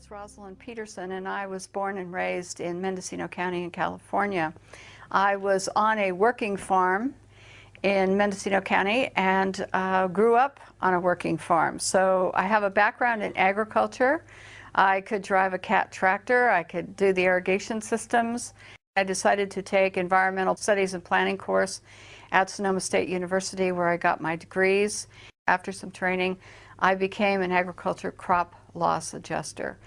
is Rosalind Peterson, and I was born and raised in Mendocino County in California. I was on a working farm in Mendocino County and grew up on a working farm. So I have a background in agriculture. I could drive a Cat tractor. I could do the irrigation systems. I decided to take environmental studies and planning course at Sonoma State University, where I got my degrees. After some training, I became an agriculture crop loss adjuster,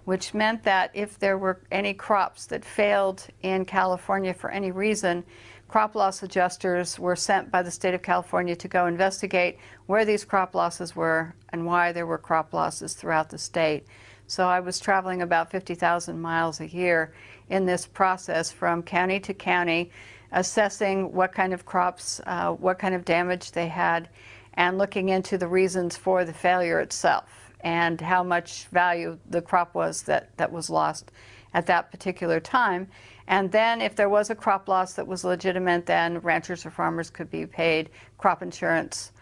which meant that if there were any crops that failed in California for any reason, crop loss adjusters were sent by the state of California to go investigate where these crop losses were and why there were crop losses throughout the state. So I was traveling about 50,000 miles a year in this process from county to county, assessing what kind of crops, what kind of damage they had, and looking into the reasons for the failure itself and how much value the crop was that was lost at that particular time. And then if there was a crop loss that was legitimate, then ranchers or farmers could be paid crop insurance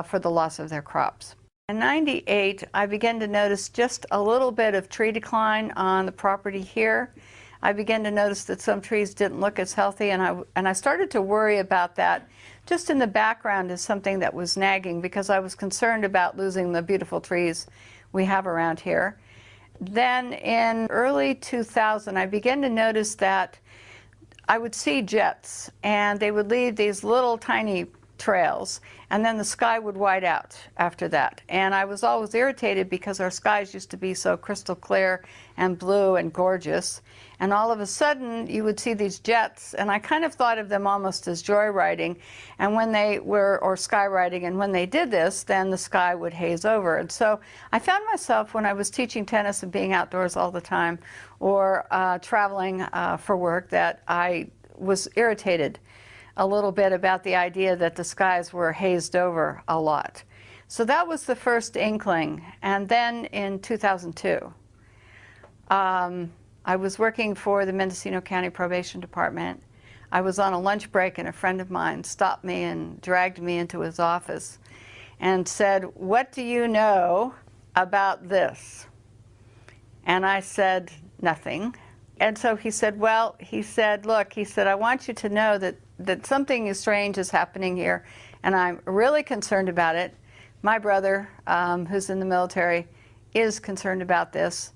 for the loss of their crops. In '98, I began to notice just a little bit of tree decline on the property here. I began to notice that some trees didn't look as healthy, and I started to worry about that just in the background as something that was nagging, because I was concerned about losing the beautiful trees we have around here. Then in early 2000, I began to notice that I would see jets, and they would leave these little tiny trails, and then the sky would white out after that. And I was always irritated because our skies used to be so crystal clear and blue and gorgeous. And all of a sudden, you would see these jets, and I kind of thought of them almost as joyriding, and when they were, or skyriding, and when they did this, then the sky would haze over. And so I found myself, when I was teaching tennis and being outdoors all the time, or traveling for work, that I was irritated a little bit about the idea that the skies were hazed over a lot. So that was the first inkling. And then in 2002, I was working for the Mendocino County Probation Department. I was on a lunch break, and a friend of mine stopped me and dragged me into his office and said, "What do you know about this?" And I said, "Nothing." And so he said, "Well," he said, "look," he said, "I want you to know that something strange is happening here, and I'm really concerned about it. My brother, who's in the military, is concerned about this,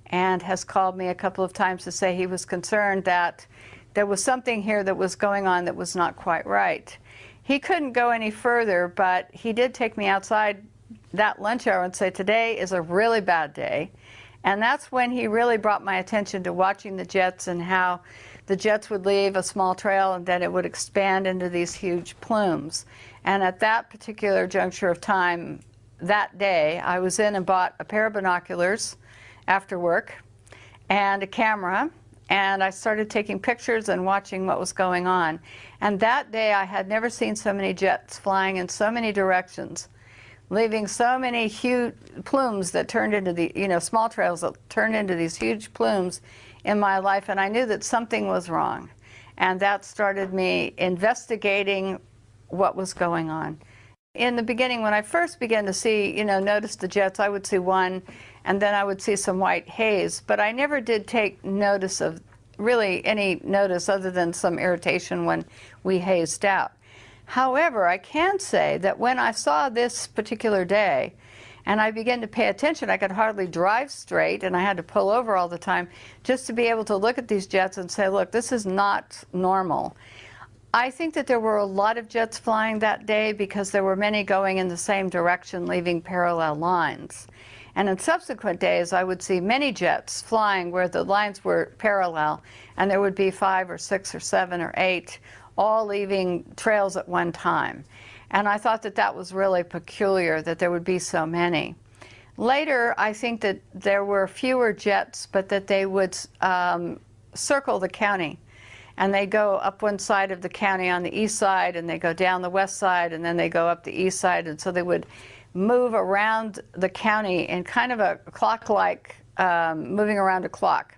and has called me a couple of times to say he was concerned that there was something here that was going on that was not quite right." He couldn't go any further, but he did take me outside that lunch hour and say, "Today is a really bad day." And that's when he really brought my attention to watching the jets, and how the jets would leave a small trail and then it would expand into these huge plumes. And at that particular juncture of time, that day, I was in and bought a pair of binoculars after work and a camera, and I started taking pictures and watching what was going on. And that day I had never seen so many jets flying in so many directions, leaving so many huge plumes that turned into the, small trails that turned into these huge plumes in my life. And I knew that something was wrong. And that started me investigating what was going on. In the beginning, when I first began to see, notice the jets, I would see one, and then I would see some white haze. But I never did take notice of, really any notice other than some irritation when we hazed out. However, I can say that when I saw this particular day, and I began to pay attention, I could hardly drive straight, and I had to pull over all the time just to be able to look at these jets and say, look, this is not normal. I think that there were a lot of jets flying that day because there were many going in the same direction, leaving parallel lines. And in subsequent days, I would see many jets flying where the lines were parallel, and there would be 5 or 6 or 7 or 8 all leaving trails at one time. And I thought that that was really peculiar, that there would be so many. Later, I think that there were fewer jets, but that they would circle the county. And they go up one side of the county on the east side, and they go down the west side, and then they go up the east side. And so they would move around the county in kind of a clock-like, moving around a clock.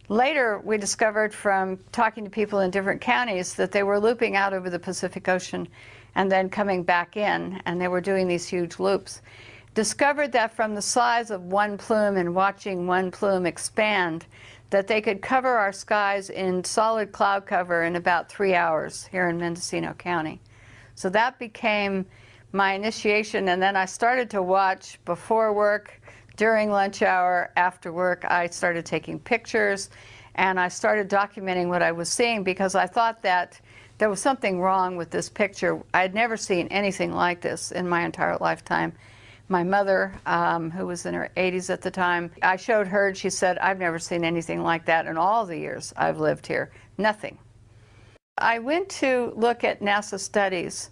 Later, we discovered from talking to people in different counties that they were looping out over the Pacific Ocean and then coming back in, and they were doing these huge loops. discovered that from the size of one plume and watching one plume expand, that they could cover our skies in solid cloud cover in about 3 hours here in Mendocino County. So that became my initiation, and then I started to watch before work, during lunch hour, after work. I started taking pictures, and I started documenting what I was seeing because I thought that there was something wrong with this picture. I had never seen anything like this in my entire lifetime. My mother, who was in her 80s at the time, I showed her and she said, I've never seen anything like that in all the years I've lived here. Nothing. I went to look at NASA studies,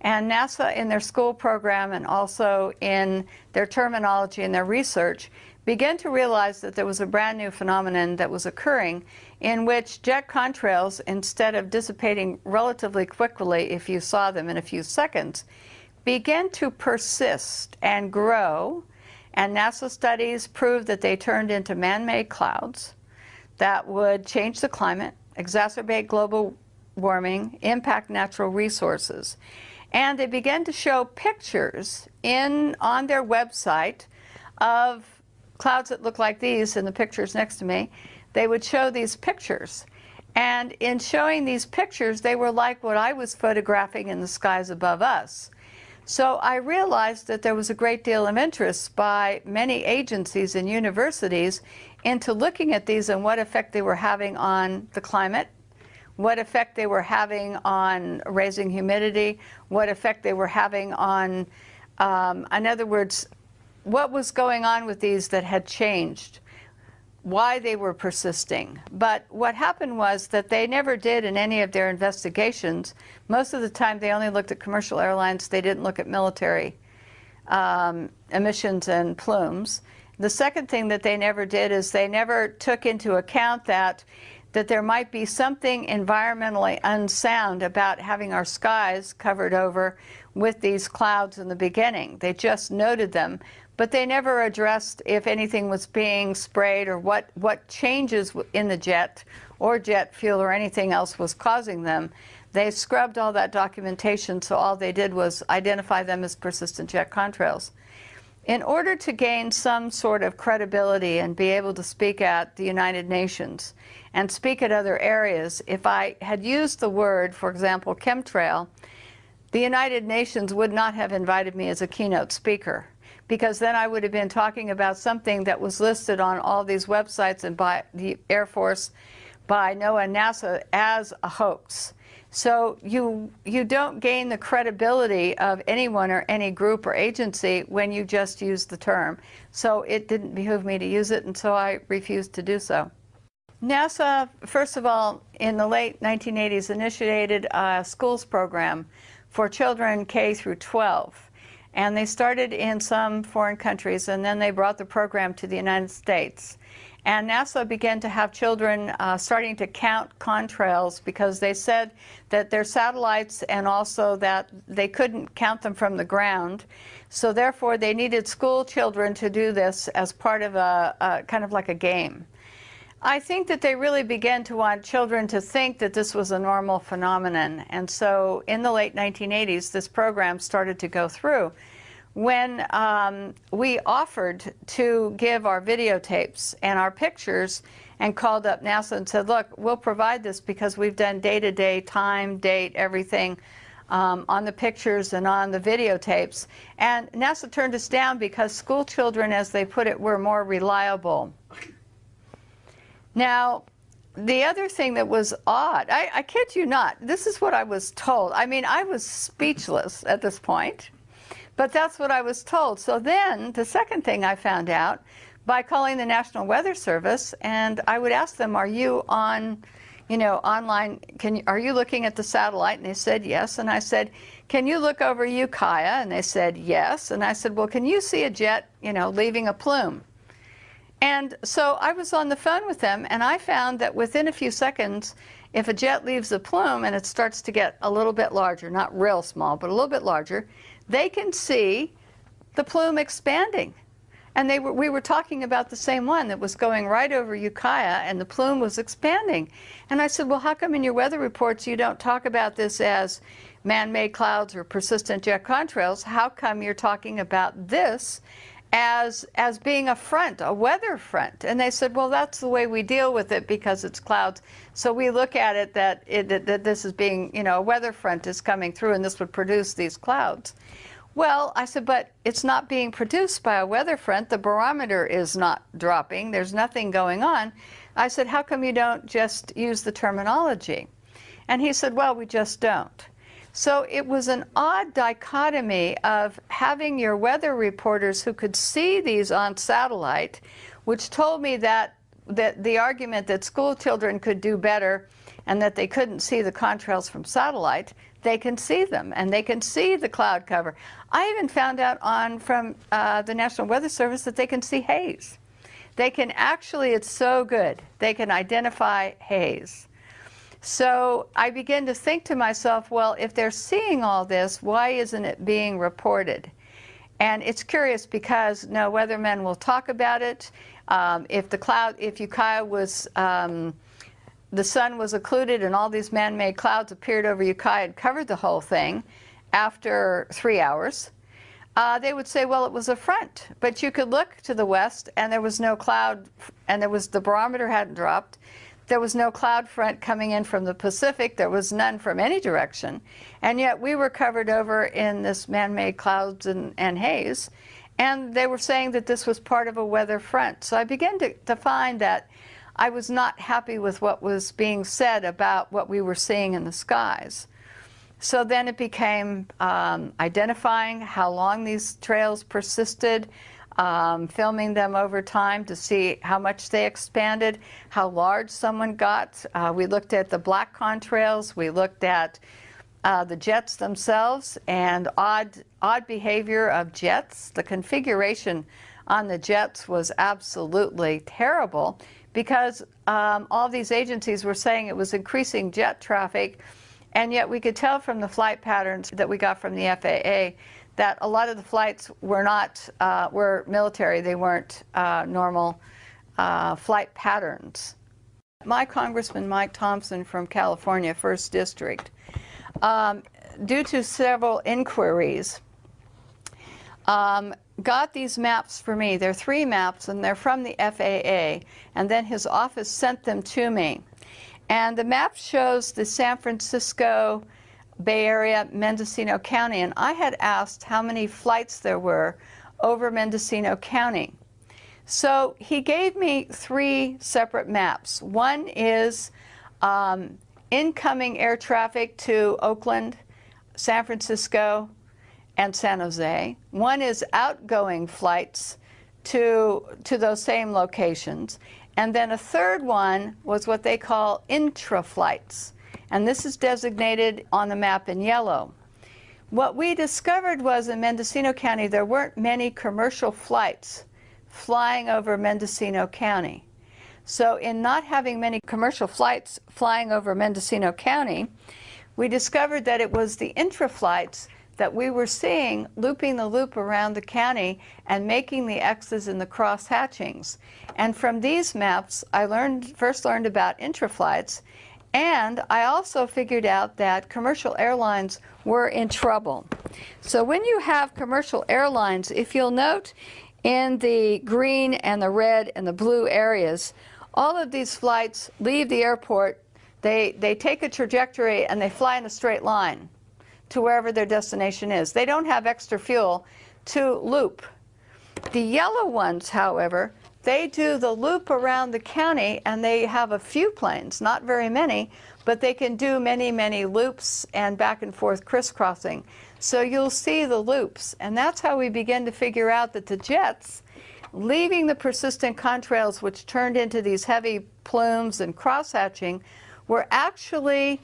and NASA in their school program and also in their terminology and their research began to realize that there was a brand new phenomenon that was occurring in which jet contrails, instead of dissipating relatively quickly if you saw them in a few seconds, began to persist and grow, and NASA studies proved that they turned into man-made clouds that would change the climate, exacerbate global warming, impact natural resources. And they began to show pictures on their website of clouds that look like these in the pictures next to me. They would show these pictures. And in showing these pictures, they were like what I was photographing in the skies above us. So I realized that there was a great deal of interest by many agencies and universities into looking at these and what effect they were having on the climate, what effect they were having on raising humidity, what effect they were having on, in other words, what was going on with these that had changed, why they were persisting. But what happened was that they never did in any of their investigations. Most of the time they only looked at commercial airlines. They didn't look at military emissions and plumes. The second thing that they never did is they never took into account that there might be something environmentally unsound about having our skies covered over with these clouds in the beginning. They just noted them, but they never addressed if anything was being sprayed or what changes in the jet or jet fuel or anything else was causing them. They scrubbed all that documentation, so all they did was identify them as persistent jet contrails. In order to gain some sort of credibility and be able to speak at the United Nations and speak at other areas, if I had used the word, for example, chemtrail, the United Nations would not have invited me as a keynote speaker, because then I would have been talking about something that was listed on all these websites and by the Air Force, by NOAA and NASA as a hoax. So you don't gain the credibility of anyone or any group or agency when you just use the term. So it didn't behoove me to use it, and so I refused to do so. NASA, first of all, in the late 1980s, initiated a schools program for children K through 12. And they started in some foreign countries, and then they brought the program to the United States. And NASA began to have children starting to count contrails because they said that they're satellites and also that they couldn't count them from the ground. So therefore, they needed school children to do this as part of a kind of like a game. I think that they really began to want children to think that this was a normal phenomenon. And so in the late 1980s, this program started to go through. When we offered to give our videotapes and our pictures and called up NASA and said, look, we'll provide this because we've done day-to-day, time, date, everything on the pictures and on the videotapes. And NASA turned us down because school children, as they put it, were more reliable. Now, the other thing that was odd, I kid you not, this is what I was told. I mean, I was speechless at this point. But that's what I was told. So then the second thing I found out by calling the National Weather Service, and I would ask them, are you on, online, are you looking at the satellite? And they said yes. And I said, can you look over Ukiah? And they said yes. And I said, well, can you see a jet, leaving a plume? And so I was on the phone with them, and I found that within a few seconds, if a jet leaves a plume and it starts to get a little bit larger, not real small, but a little bit larger, they can see the plume expanding. And we were talking about the same one that was going right over Ukiah, and the plume was expanding. And I said, well, how come in your weather reports you don't talk about this as man-made clouds or persistent jet contrails, how come you're talking about this as being a front, a weather front? And they said, well, that's the way we deal with it because it's clouds. So we look at it that this is being, you know, a weather front is coming through and this would produce these clouds. Well, I said, but it's not being produced by a weather front. The barometer is not dropping. There's nothing going on. I said, how come you don't just use the terminology? And he said, well, we just don't. So it was an odd dichotomy of having your weather reporters who could see these on satellite, which told me that the argument that school children could do better and that they couldn't see the contrails from satellite, they can see them and they can see the cloud cover. I even found out from the National Weather Service that they can see haze. They can actually, it's so good, they can identify haze. So I began to think to myself, well, if they're seeing all this, why isn't it being reported? And it's curious because no weathermen will talk about it. If Ukiah was, the sun was occluded and all these man-made clouds appeared over Ukiah and covered the whole thing after 3 hours, they would say, well, it was a front. But you could look to the west and there was no cloud, and the barometer hadn't dropped. There was no cloud front coming in from the Pacific. There was none from any direction. And yet we were covered over in this man-made clouds and haze. And they were saying that this was part of a weather front. So I began to find that I was not happy with what was being said about what we were seeing in the skies. So then it became identifying how long these trails persisted, filming them over time to see how much they expanded, how large someone got. We looked at the black contrails, we looked at the jets themselves and odd behavior of jets. The configuration on the jets was absolutely terrible because all these agencies were saying it was increasing jet traffic, and yet we could tell from the flight patterns that we got from the FAA that a lot of the flights were military. They weren't normal flight patterns. My Congressman Mike Thompson from California, 1st District, due to several inquiries, got these maps for me. They're 3 maps and they're from the FAA, and then his office sent them to me. And the map shows the San Francisco Bay Area, Mendocino County, and I had asked how many flights there were over Mendocino County. So he gave me 3 separate maps. One is incoming air traffic to Oakland, San Francisco, and San Jose. One is outgoing flights to those same locations. And then a third one was what they call intra-flights. And this is designated on the map in yellow. What we discovered was in Mendocino County there weren't many commercial flights flying over Mendocino County. So in not having many commercial flights flying over Mendocino County, we discovered that it was the intra-flights that we were seeing looping the loop around the county and making the X's in the cross hatchings. And from these maps, I first learned about intra-flights, and I also figured out that commercial airlines were in trouble. So when you have commercial airlines, if you'll note in the green and the red and the blue areas, all of these flights leave the airport, they take a trajectory and they fly in a straight line to wherever their destination is. They don't have extra fuel to loop. The yellow ones, however, they do the loop around the county, and they have a few planes, not very many, but they can do many, many loops and back and forth crisscrossing. So you'll see the loops, and that's how we begin to figure out that the jets, leaving the persistent contrails, which turned into these heavy plumes and cross-hatching, were actually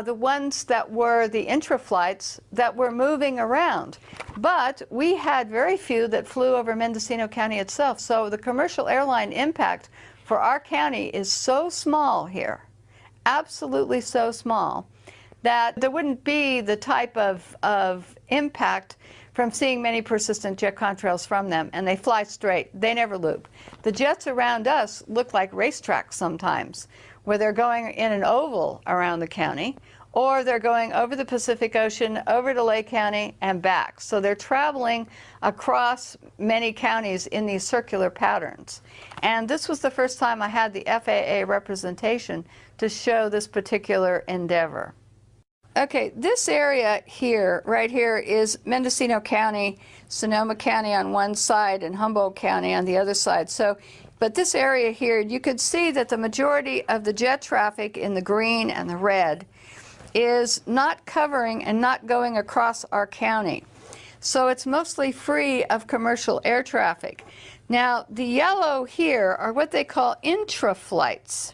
the ones that were the intra-flights that were moving around. But we had very few that flew over Mendocino County itself. So the commercial airline impact for our county is so small here, absolutely so small, that there wouldn't be the type of impact from seeing many persistent jet contrails from them. And they fly straight. They never loop. The jets around us look like racetracks sometimes, where they're going in an oval around the county, or they're going over the Pacific Ocean, over to Lake County, and back. So they're traveling across many counties in these circular patterns. And this was the first time I had the FAA representation to show this particular endeavor. Okay, this area here, right here, is Mendocino County, Sonoma County on one side, and Humboldt County on the other side. But this area here, you could see that the majority of the jet traffic in the green and the red is not covering and not going across our county. So it's mostly free of commercial air traffic. Now, the yellow here are what they call intra-flights.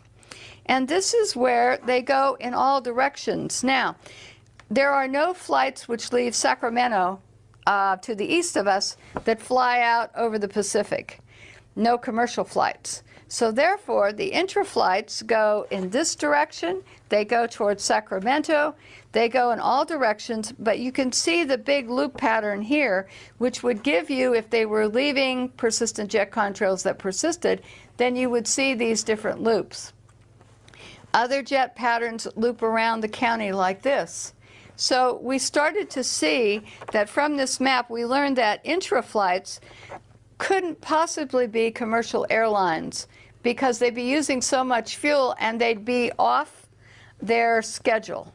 And this is where they go in all directions. Now, there are no flights which leave Sacramento to the east of us that fly out over the Pacific. No commercial flights. So therefore, the intra-flights go in this direction. They go towards Sacramento. They go in all directions, but you can see the big loop pattern here, which would give you, if they were leaving persistent jet contrails that persisted, then you would see these different loops. Other jet patterns loop around the county like this. So we started to see that from this map, we learned that intra-flights couldn't possibly be commercial airlines because they'd be using so much fuel and they'd be off their schedule.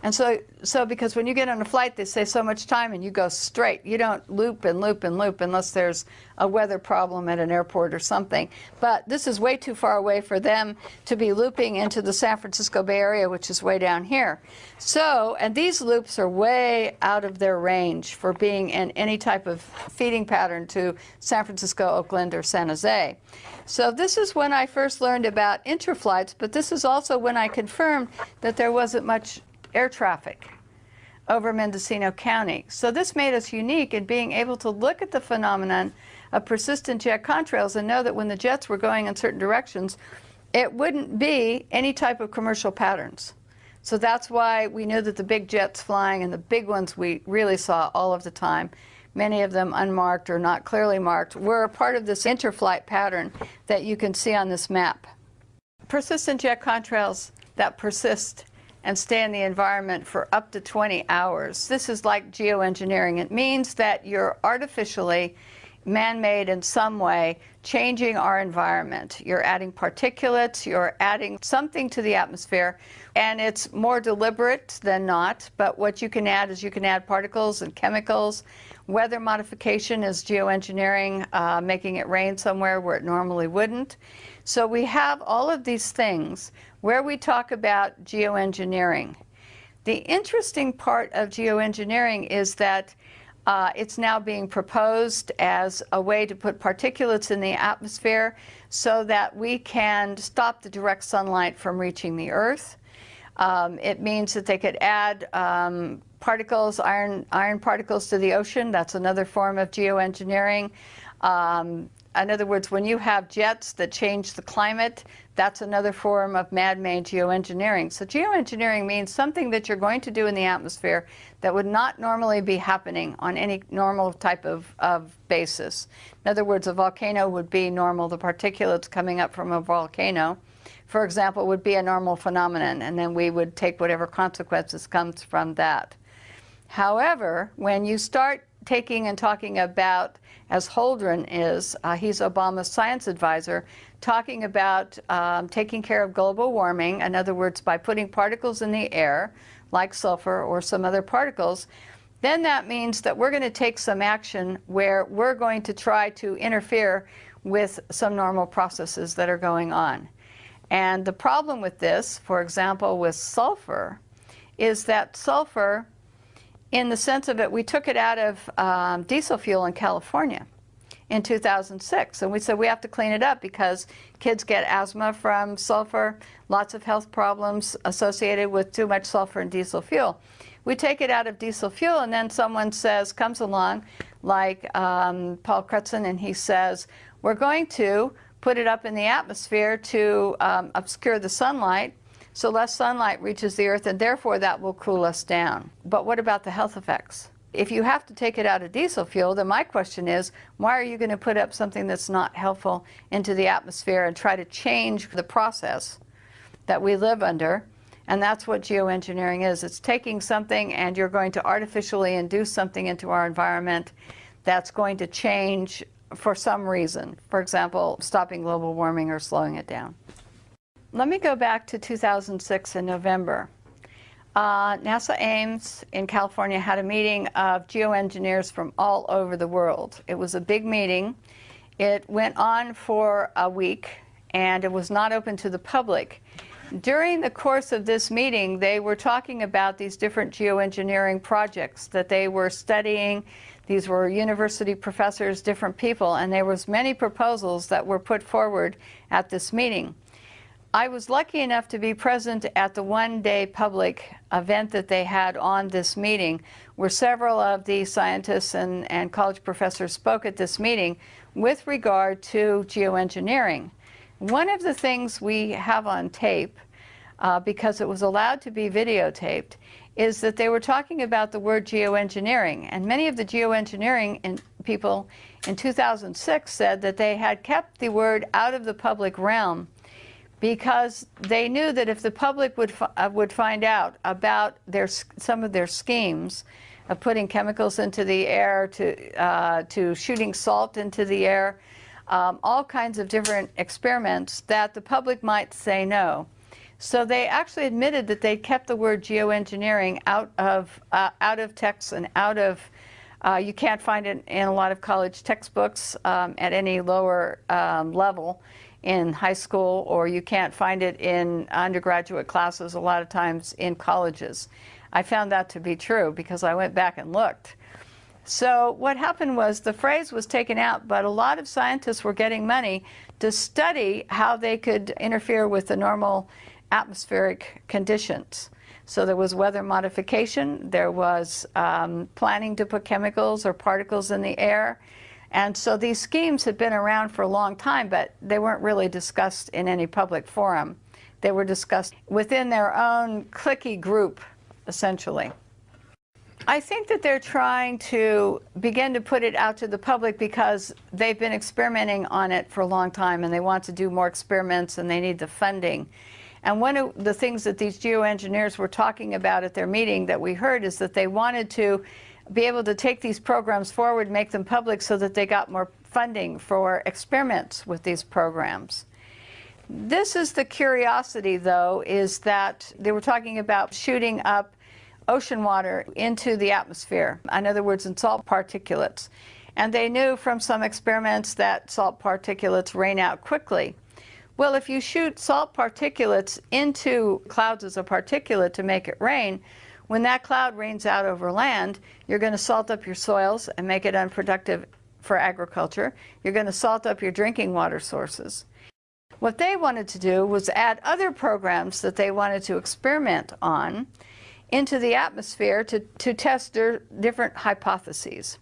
And so because when you get on a flight, they say so much time and you go straight. You don't loop and loop and loop unless there's a weather problem at an airport or something. But this is way too far away for them to be looping into the San Francisco Bay Area, which is way down here. So, and these loops are way out of their range for being in any type of feeding pattern to San Francisco, Oakland, or San Jose. So this is when I first learned about intra-flights, but this is also when I confirmed that there wasn't much air traffic over Mendocino County. So this made us unique in being able to look at the phenomenon of persistent jet contrails and know that when the jets were going in certain directions, it wouldn't be any type of commercial patterns. So that's why we knew that the big jets flying, and the big ones we really saw all of the time, many of them unmarked or not clearly marked, were a part of this interflight pattern that you can see on this map. Persistent jet contrails that persist and stay in the environment for up to 20 hours. This is like geoengineering. It means that you're artificially, man-made in some way, changing our environment. You're adding particulates, you're adding something to the atmosphere, and it's more deliberate than not, but what you can add is you can add particles and chemicals. Weather modification is geoengineering, making it rain somewhere where it normally wouldn't. So we have all of these things where we talk about geoengineering. The interesting part of geoengineering is that it's now being proposed as a way to put particulates in the atmosphere so that we can stop the direct sunlight from reaching the Earth. It means that they could add particles, iron particles to the ocean. That's another form of geoengineering. In other words, when you have jets that change the climate, that's another form of man-made geoengineering. So geoengineering means something that you're going to do in the atmosphere that would not normally be happening on any normal type of basis. In other words, a volcano would be normal. The particulates coming up from a volcano, for example, would be a normal phenomenon, and then we would take whatever consequences comes from that. However, when you start taking and talking about, as Holdren is, he's Obama's science advisor, talking about taking care of global warming, in other words, by putting particles in the air, like sulfur or some other particles, then that means that we're going to take some action where we're going to try to interfere with some normal processes that are going on. And the problem with this, for example, with sulfur, is that sulfur, in the sense of it, we took it out of diesel fuel in California in 2006. And we said we have to clean it up because kids get asthma from sulfur, lots of health problems associated with too much sulfur in diesel fuel. We take it out of diesel fuel, and then someone comes along, like Paul Crutzen, and he says, we're going to put it up in the atmosphere to obscure the sunlight, so less sunlight reaches the Earth, and therefore that will cool us down. But what about the health effects? If you have to take it out of diesel fuel, then my question is, why are you going to put up something that's not helpful into the atmosphere and try to change the process that we live under And that's what geoengineering is. It's taking something and you're going to artificially induce something into our environment that's going to change for some reason. For example, stopping global warming or slowing it down. Let me go back to 2006 in November. NASA Ames in California had a meeting of geoengineers from all over the world. It was a big meeting. It went on for a week, and it was not open to the public. During the course of this meeting, they were talking about these different geoengineering projects that they were studying. These were university professors, different people, and there was many proposals that were put forward at this meeting. I was lucky enough to be present at the one-day public event that they had on this meeting, where several of the scientists and college professors spoke at this meeting with regard to geoengineering. One of the things we have on tape, because it was allowed to be videotaped, is that they were talking about the word geoengineering. And many of the geoengineering people in 2006 said that they had kept the word out of the public realm because they knew that if the public would find out about some of their schemes of putting chemicals into the air, to shooting salt into the air, all kinds of different experiments, that the public might say no. So they actually admitted that they kept the word geoengineering out of texts and out of, you can't find it in a lot of college textbooks at any lower level in high school, or you can't find it in undergraduate classes a lot of times in colleges. I found that to be true because I went back and looked. So what happened was the phrase was taken out, but a lot of scientists were getting money to study how they could interfere with the normal atmospheric conditions. So there was weather modification, there was planning to put chemicals or particles in the air. And so these schemes had been around for a long time, but they weren't really discussed in any public forum. They were discussed within their own cliquey group, essentially. I think that they're trying to begin to put it out to the public because they've been experimenting on it for a long time and they want to do more experiments and they need the funding. And one of the things that these geoengineers were talking about at their meeting that we heard is that they wanted to be able to take these programs forward, make them public so that they got more funding for experiments with these programs. This is the curiosity, though, is that they were talking about shooting up ocean water into the atmosphere, in other words, in salt particulates. And they knew from some experiments that salt particulates rain out quickly. Well, if you shoot salt particulates into clouds as a particulate to make it rain, when that cloud rains out over land, you're going to salt up your soils and make it unproductive for agriculture. You're going to salt up your drinking water sources. What they wanted to do was add other programs that they wanted to experiment on into the atmosphere to test their different hypotheses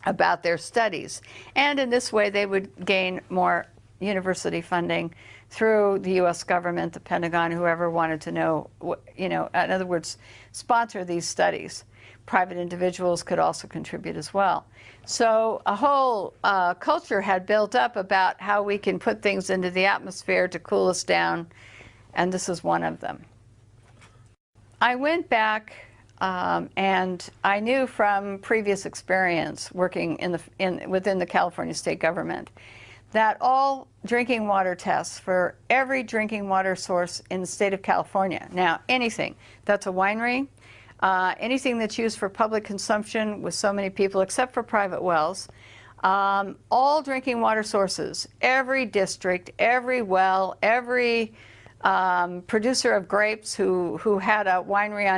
about their studies. And in this way, they would gain more university funding through the U.S. government, the Pentagon, whoever wanted to know, in other words, sponsor these studies. Private individuals could also contribute as well. So a whole culture had built up about how we can put things into the atmosphere to cool us down, and this is one of them. I went back and I knew from previous experience working within the California state government that all drinking water tests for every drinking water source in the state of California, now anything that's a winery, anything that's used for public consumption with so many people except for private wells, all drinking water sources, every district, every well, every producer of grapes who had a winery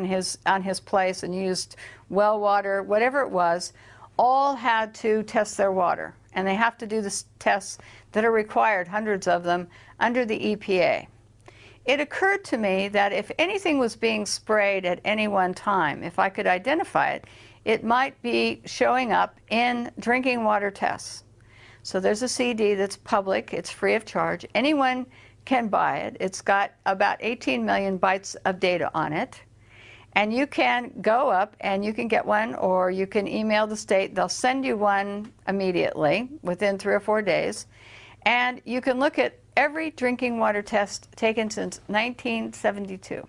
on his place and used well water, whatever it was, all had to test their water. And they have to do the tests that are required, hundreds of them, under the EPA. It occurred to me that if anything was being sprayed at any one time, if I could identify it, it might be showing up in drinking water tests. So there's a CD that's public, it's free of charge. Anyone can buy it. It's got about 18 million bytes of data on it. And you can go up and you can get one, or you can email the state. They'll send you one immediately within 3 or 4 days. And you can look at every drinking water test taken since 1972.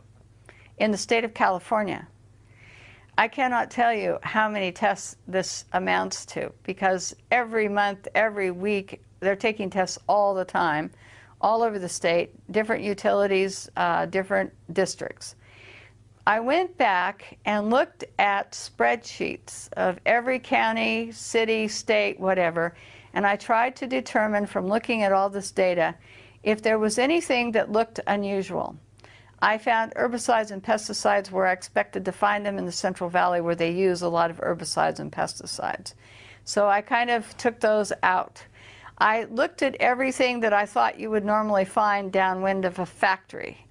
in the state of California. I cannot tell you how many tests this amounts to, because every month, every week, they're taking tests all the time, all over the state, different utilities, different districts. I went back and looked at spreadsheets of every county, city, state, whatever, and I tried to determine from looking at all this data if there was anything that looked unusual. I found herbicides and pesticides where I expected to find them in the Central Valley, where they use a lot of herbicides and pesticides. So I kind of took those out. I looked at everything that I thought you would normally find downwind of a factory.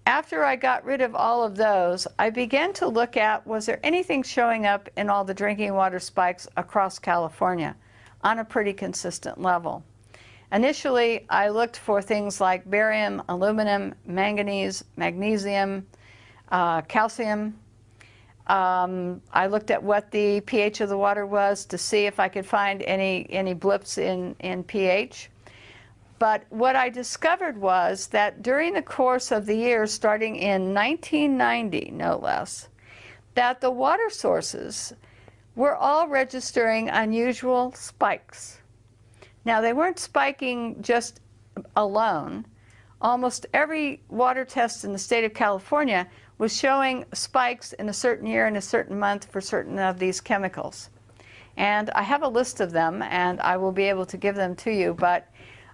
After I got rid of all of those, I began to look at, was there anything showing up in all the drinking water spikes across California on a pretty consistent level? Initially, I looked for things like barium, aluminum, manganese, magnesium, calcium. I looked at what the pH of the water was to see if I could find any blips in pH. But what I discovered was that during the course of the years, starting in 1990, no less, that the water sources were all registering unusual spikes. Now, they weren't spiking just alone. Almost every water test in the state of California was showing spikes in a certain year and a certain month for certain of these chemicals. And I have a list of them, and I will be able to give them to you, but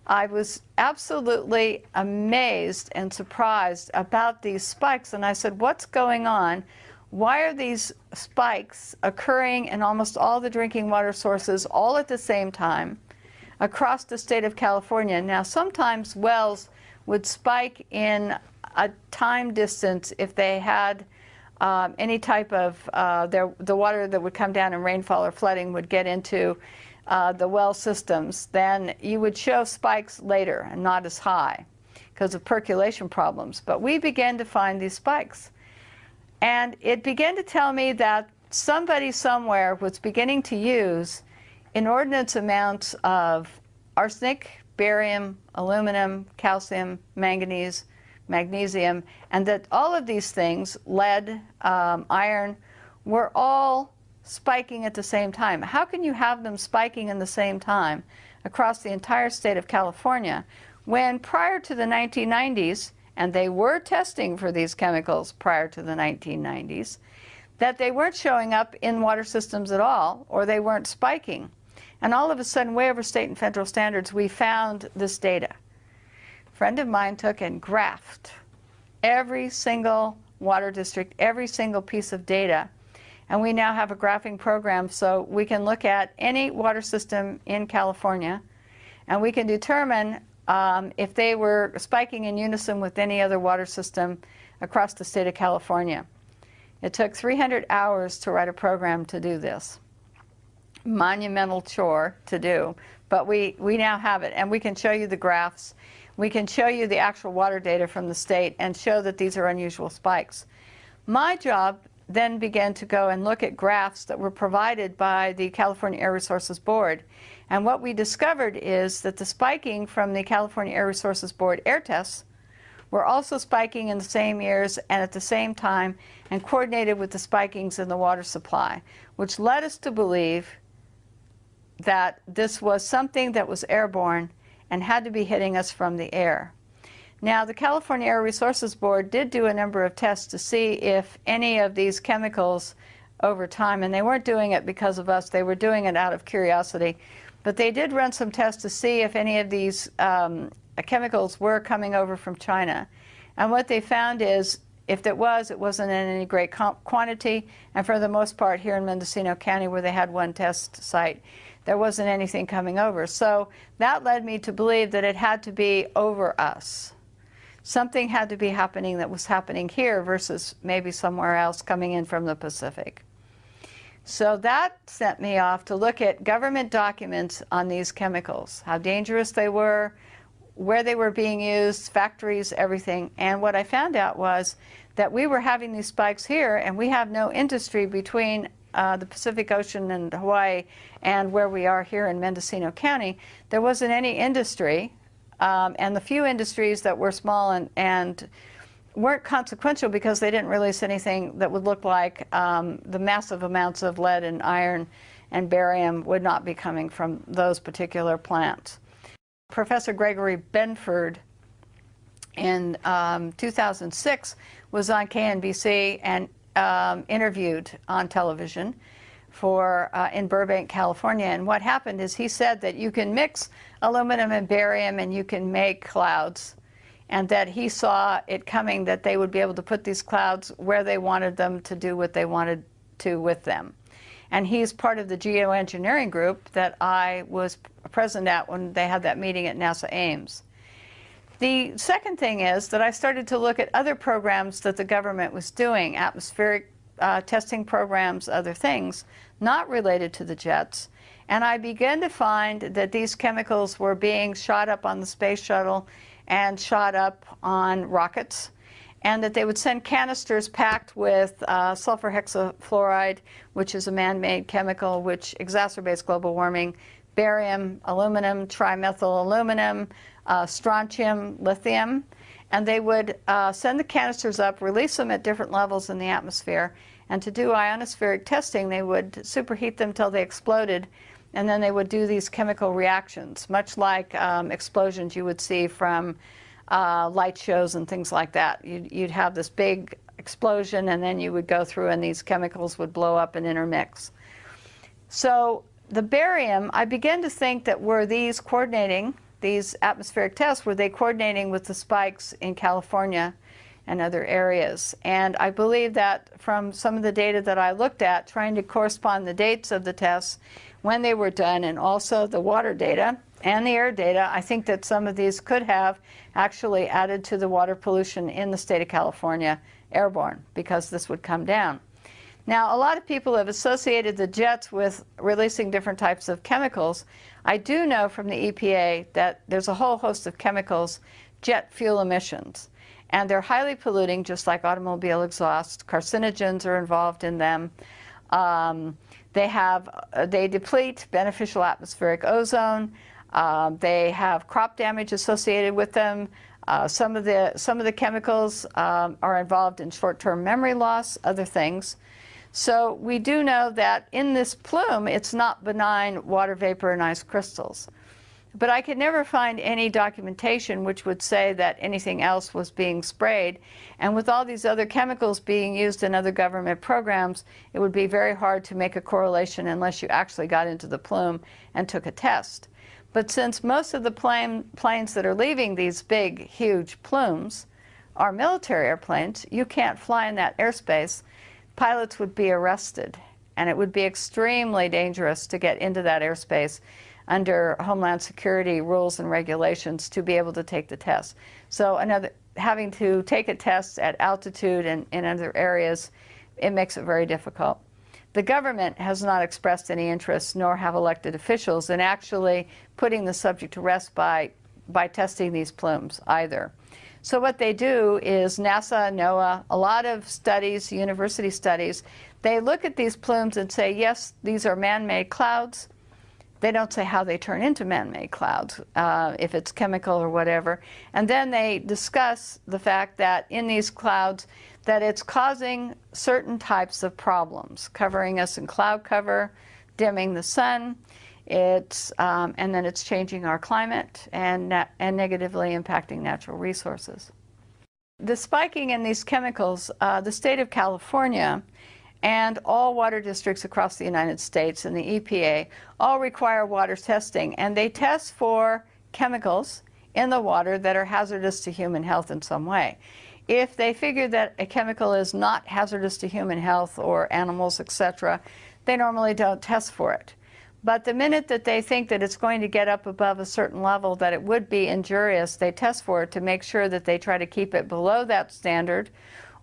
I was absolutely amazed and surprised about these spikes, and I said, what's going on? Why are these spikes occurring in almost all the drinking water sources all at the same time across the state of California? Now, sometimes wells would spike in a time distance if they had any type of, the water that would come down in rainfall or flooding would get into the well systems. Then you would show spikes later and not as high because of percolation problems. But we began to find these spikes. And it began to tell me that somebody somewhere was beginning to use inordinate amounts of arsenic, barium, aluminum, calcium, manganese, magnesium, and that all of these things, lead, iron, were all spiking at the same time. How can you have them spiking in the same time across the entire state of California when prior to the 1990s, and they were testing for these chemicals prior to the 1990s, that they weren't showing up in water systems at all, or they weren't spiking? And all of a sudden, way over state and federal standards, we found this data. A friend of mine took and graphed every single water district, every single piece of data, and we now have a graphing program so we can look at any water system in California, and we can determine if they were spiking in unison with any other water system across the state of California. It took 300 hours to write a program to do this. Monumental chore to do, but we now have it, and we can show you the graphs. We can show you the actual water data from the state and show that these are unusual spikes. My job then began to go and look at graphs that were provided by the California Air Resources Board. And what we discovered is that the spiking from the California Air Resources Board air tests were also spiking in the same years and at the same time, and coordinated with the spikings in the water supply, which led us to believe that this was something that was airborne and had to be hitting us from the air. Now, the California Air Resources Board did do a number of tests to see if any of these chemicals over time, and they weren't doing it because of us, they were doing it out of curiosity, but they did run some tests to see if any of these chemicals were coming over from China. And what they found is, if it wasn't in any great quantity, and for the most part here in Mendocino County, where they had one test site, there wasn't anything coming over. So that led me to believe that it had to be over us. Something had to be happening that was happening here versus maybe somewhere else coming in from the Pacific. So that sent me off to look at government documents on these chemicals, how dangerous they were, where they were being used, factories, everything. And what I found out was that we were having these spikes here, and we have no industry between the Pacific Ocean and Hawaii and where we are here in Mendocino County. There wasn't any industry, and the few industries that were small and weren't consequential because they didn't release anything that would look like the massive amounts of lead and iron and barium would not be coming from those particular plants. Professor Gregory Benford in 2006 was on KNBC and interviewed on television in Burbank, California. And what happened is he said that you can mix aluminum and barium and you can make clouds, and that he saw it coming that they would be able to put these clouds where they wanted them to do what they wanted to with them. And he's part of the geoengineering group that I was present at when they had that meeting at NASA Ames. The second thing is that I started to look at other programs that the government was doing, atmospheric testing programs, other things, not related to the jets. And I began to find that these chemicals were being shot up on the space shuttle and shot up on rockets, and that they would send canisters packed with sulfur hexafluoride, which is a man-made chemical which exacerbates global warming, barium, aluminum, trimethyl aluminum, strontium, lithium, and they would send the canisters up, release them at different levels in the atmosphere, and to do ionospheric testing they would superheat them till they exploded, and then they would do these chemical reactions, much like explosions you would see from light shows and things like that. You'd have this big explosion, and then you would go through and these chemicals would blow up and intermix. So the barium, I began to think that were these coordinating, these atmospheric tests, were they coordinating with the spikes in California and other areas? And I believe that from some of the data that I looked at, trying to correspond the dates of the tests, when they were done, and also the water data and the air data, I think that some of these could have actually added to the water pollution in the state of California airborne, because this would come down. Now, a lot of people have associated the jets with releasing different types of chemicals. I do know from the EPA that there's a whole host of chemicals, jet fuel emissions, and they're highly polluting, just like automobile exhaust. Carcinogens are involved in them. They deplete beneficial atmospheric ozone. They have crop damage associated with them. Some of the chemicals are involved in short-term memory loss, other things. So we do know that in this plume, it's not benign water vapor and ice crystals. But I could never find any documentation which would say that anything else was being sprayed. And with all these other chemicals being used in other government programs, it would be very hard to make a correlation unless you actually got into the plume and took a test. But since most of the planes that are leaving these big, huge plumes are military airplanes, you can't fly in that airspace. Pilots would be arrested, and it would be extremely dangerous to get into that airspace under Homeland Security rules and regulations to be able to take the test. So having to take a test at altitude and in other areas, it makes it very difficult. The government has not expressed any interest, nor have elected officials, in actually putting the subject to rest by testing these plumes either. So what they do is NASA, NOAA, a lot of studies, university studies, they look at these plumes and say, yes, these are man-made clouds. They don't say how they turn into man-made clouds, if it's chemical or whatever. And then they discuss the fact that in these clouds, that it's causing certain types of problems, covering us in cloud cover, dimming the sun, and then it's changing our climate and negatively impacting natural resources. The spiking in these chemicals, the state of California and all water districts across the United States and the EPA all require water testing, and they test for chemicals in the water that are hazardous to human health in some way. If they figure that a chemical is not hazardous to human health or animals, etc., they normally don't test for it. But the minute that they think that it's going to get up above a certain level that it would be injurious, they test for it to make sure that they try to keep it below that standard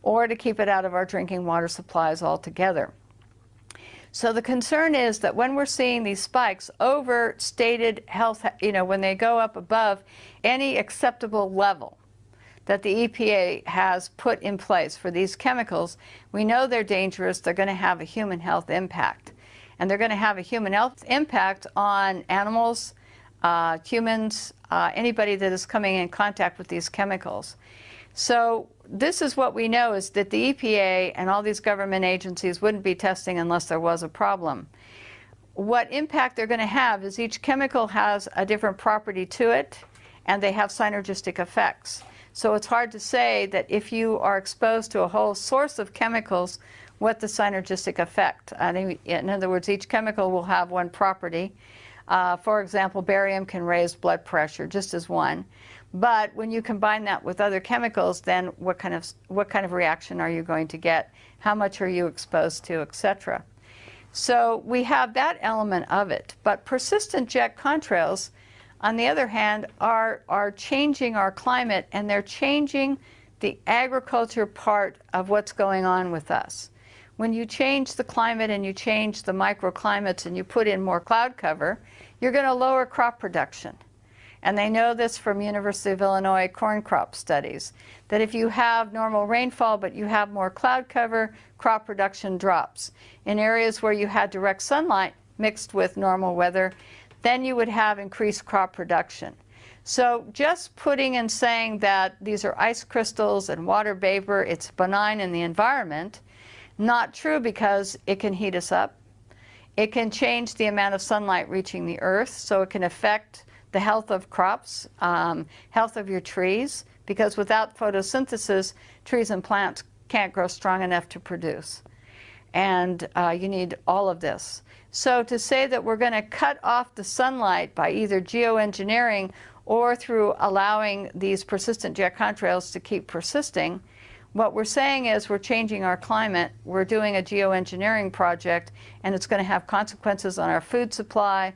or to keep it out of our drinking water supplies altogether. So the concern is that when we're seeing these spikes over stated health, when they go up above any acceptable level that the EPA has put in place for these chemicals, we know they're dangerous, they're going to have a human health impact. And they're going to have a human health impact on animals, humans, anybody that is coming in contact with these chemicals. So this is what we know, is that the EPA and all these government agencies wouldn't be testing unless there was a problem. What impact they're going to have is each chemical has a different property to it, and they have synergistic effects. So it's hard to say that if you are exposed to a whole source of chemicals, what the synergistic effect. In other words, each chemical will have one property. For example, barium can raise blood pressure, just as one. But when you combine that with other chemicals, then what kind of reaction are you going to get? How much are you exposed to, etc. So we have that element of it. But persistent jet contrails, on the other hand, are changing our climate, and they're changing the agriculture part of what's going on with us. When you change the climate and you change the microclimates and you put in more cloud cover, you're going to lower crop production. And they know this from University of Illinois corn crop studies, that if you have normal rainfall but you have more cloud cover, crop production drops. In areas where you had direct sunlight mixed with normal weather, then you would have increased crop production. So just putting and saying that these are ice crystals and water vapor, it's benign in the environment, not true, because it can heat us up. It can change the amount of sunlight reaching the earth, so it can affect the health of crops, health of your trees, because without photosynthesis, trees and plants can't grow strong enough to produce. And you need all of this. So to say that we're going to cut off the sunlight by either geoengineering or through allowing these persistent jet contrails to keep persisting, what we're saying is we're changing our climate, we're doing a geoengineering project, and it's going to have consequences on our food supply.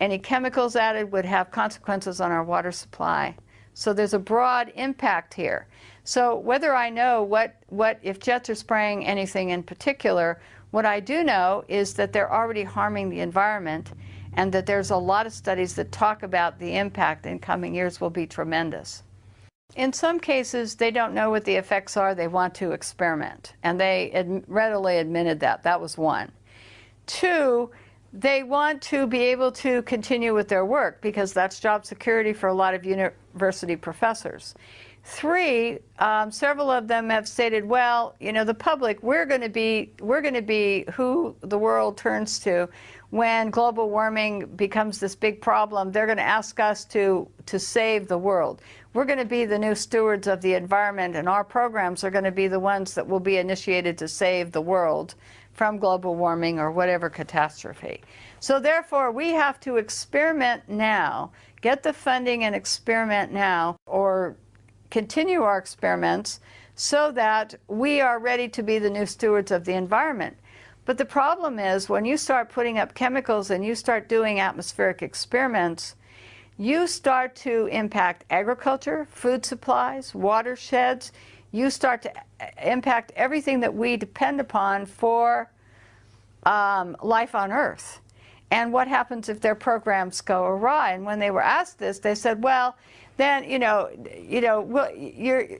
Any chemicals added would have consequences on our water supply. So there's a broad impact here. So whether I know what if jets are spraying anything in particular, what I do know is that they're already harming the environment, and that there's a lot of studies that talk about the impact in coming years will be tremendous. In some cases, they don't know what the effects are. They want to experiment, and they readily admitted that. That was one. Two, they want to be able to continue with their work, because that's job security for a lot of university professors. Three, several of them have stated, well, you know, the public, we're going to be who the world turns to when global warming becomes this big problem. They're going to ask us to save the world. We're going to be the new stewards of the environment, and our programs are going to be the ones that will be initiated to save the world from global warming or whatever catastrophe. So therefore, we have to experiment now, get the funding and experiment now, or continue our experiments so that we are ready to be the new stewards of the environment. But the problem is, when you start putting up chemicals and you start doing atmospheric experiments, you start to impact agriculture, food supplies, watersheds. You start to impact everything that we depend upon for life on Earth. And what happens if their programs go awry? And when they were asked this, they said, well, then,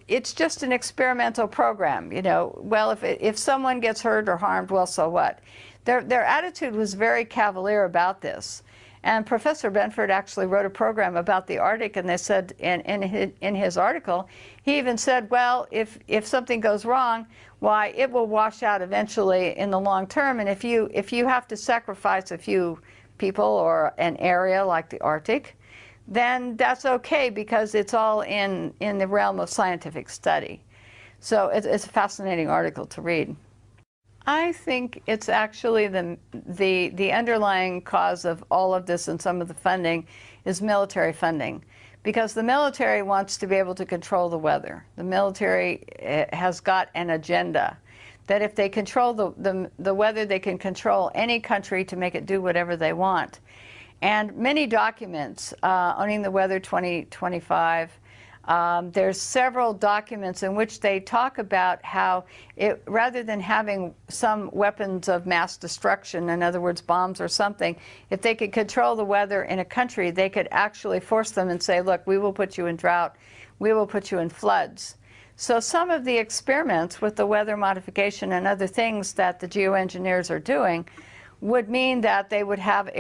it's just an experimental program. Well, if someone gets hurt or harmed, well, so what? Their attitude was very cavalier about this. And Professor Benford actually wrote a program about the Arctic, and they said in his article, he even said, well, if something goes wrong, why, it will wash out eventually in the long term. And if you have to sacrifice a few people or an area like the Arctic, then that's okay, because it's all in the realm of scientific study. So it's a fascinating article to read. I think it's actually the underlying cause of all of this and some of the funding is military funding, because the military wants to be able to control the weather. The military has got an agenda that if they control the weather, they can control any country to make it do whatever they want. And many documents, Owning the Weather 2025, there's several documents in which they talk about how rather than having some weapons of mass destruction, in other words, bombs or something, if they could control the weather in a country, they could actually force them and say, look, we will put you in drought, we will put you in floods. So some of the experiments with the weather modification and other things that the geoengineers are doing would mean that it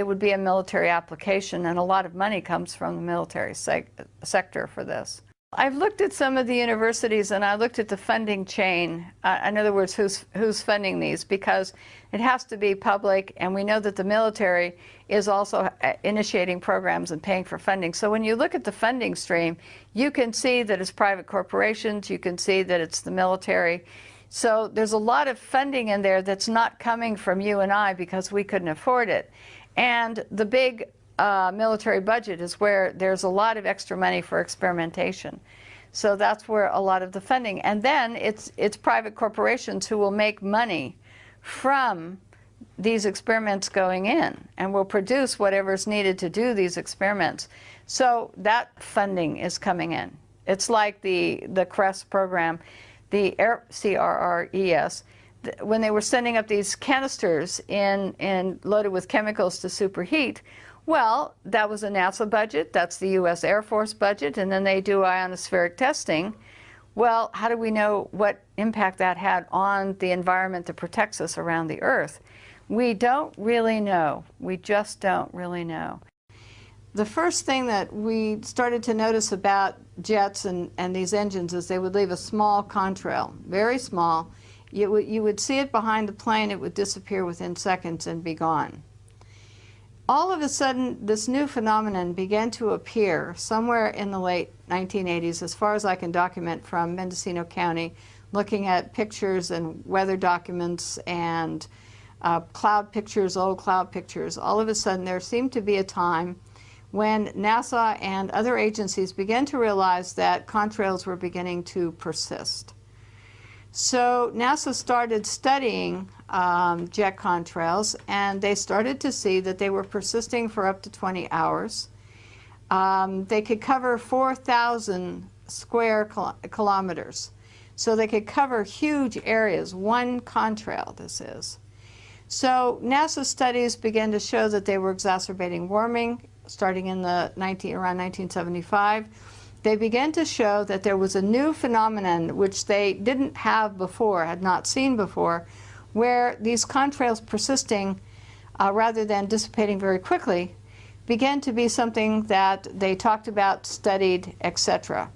would be a military application, and a lot of money comes from the military sector for this. I've looked at some of the universities and I looked at the funding chain. In other words, who's funding these, because it has to be public, and we know that the military is also initiating programs and paying for funding. So when you look at the funding stream, you can see that it's private corporations, you can see that it's the military. So there's a lot of funding in there that's not coming from you and I because we couldn't afford it. And the big military budget is where there's a lot of extra money for experimentation. So that's where a lot of the funding, and then it's private corporations who will make money from these experiments going in and will produce whatever's needed to do these experiments. So that funding is coming in. It's like the CRES program, the CRRES, when they were sending up these canisters loaded with chemicals to superheat. Well, that was a NASA budget, that's the US Air Force budget, and then they do ionospheric testing. Well, how do we know what impact that had on the environment that protects us around the Earth? We don't really know. We just don't really know. The first thing that we started to notice about jets and these engines is they would leave a small contrail, very small. You would see it behind the plane, it would disappear within seconds and be gone. All of a sudden, this new phenomenon began to appear somewhere in the late 1980s, as far as I can document from Mendocino County, looking at pictures and weather documents and cloud pictures, old cloud pictures. All of a sudden, there seemed to be a time when NASA and other agencies began to realize that contrails were beginning to persist. So NASA started studying jet contrails, and they started to see that they were persisting for up to 20 hours. They could cover 4,000 square kilometers. So they could cover huge areas, one contrail this is. So NASA studies began to show that they were exacerbating warming starting in around 1975. They began to show that there was a new phenomenon which they didn't have before, had not seen before, where these contrails persisting rather than dissipating very quickly began to be something that they talked about, studied, etc.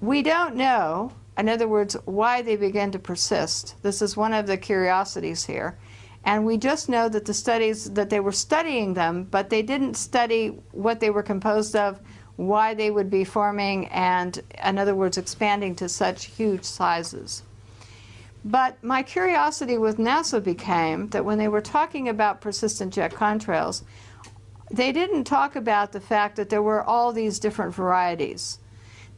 We don't know, in other words, why they began to persist. This is one of the curiosities here. And we just know that the studies, that they were studying them, but they didn't study what they were composed of, why they would be forming, and in other words, expanding to such huge sizes. But my curiosity with NASA became that when they were talking about persistent jet contrails, they didn't talk about the fact that there were all these different varieties.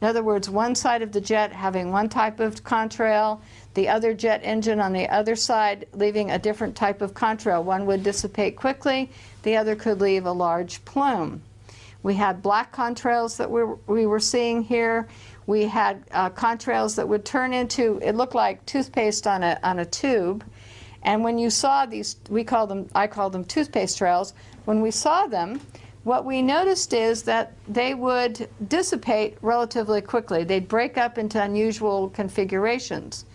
In other words, one side of the jet having one type of contrail, the other jet engine on the other side leaving a different type of contrail. One would dissipate quickly, the other could leave a large plume. We had black contrails that we were seeing here. We had contrails that would turn into, it looked like toothpaste on a tube. And when you saw these, I call them toothpaste trails. When we saw them, what we noticed is that they would dissipate relatively quickly. They'd break up into unusual configurations.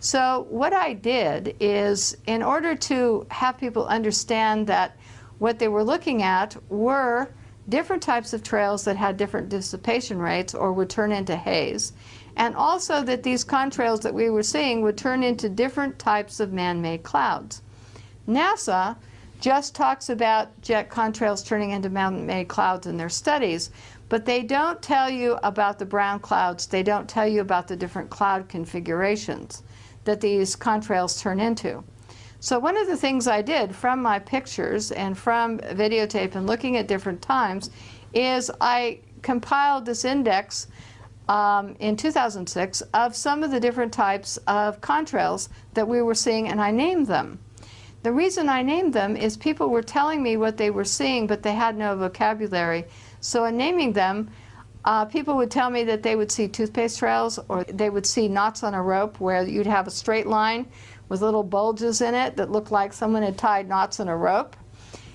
So what I did is, in order to have people understand that what they were looking at were different types of trails that had different dissipation rates or would turn into haze, and also that these contrails that we were seeing would turn into different types of man-made clouds. NASA just talks about jet contrails turning into man-made clouds in their studies, but they don't tell you about the brown clouds. They don't tell you about the different cloud configurations that these contrails turn into. So one of the things I did from my pictures and from videotape and looking at different times is I compiled this index in 2006 of some of the different types of contrails that we were seeing, and I named them. The reason I named them is people were telling me what they were seeing, but they had no vocabulary. So in naming them, people would tell me that they would see toothpaste trails, or they would see knots on a rope where you'd have a straight line with little bulges in it that looked like someone had tied knots in a rope.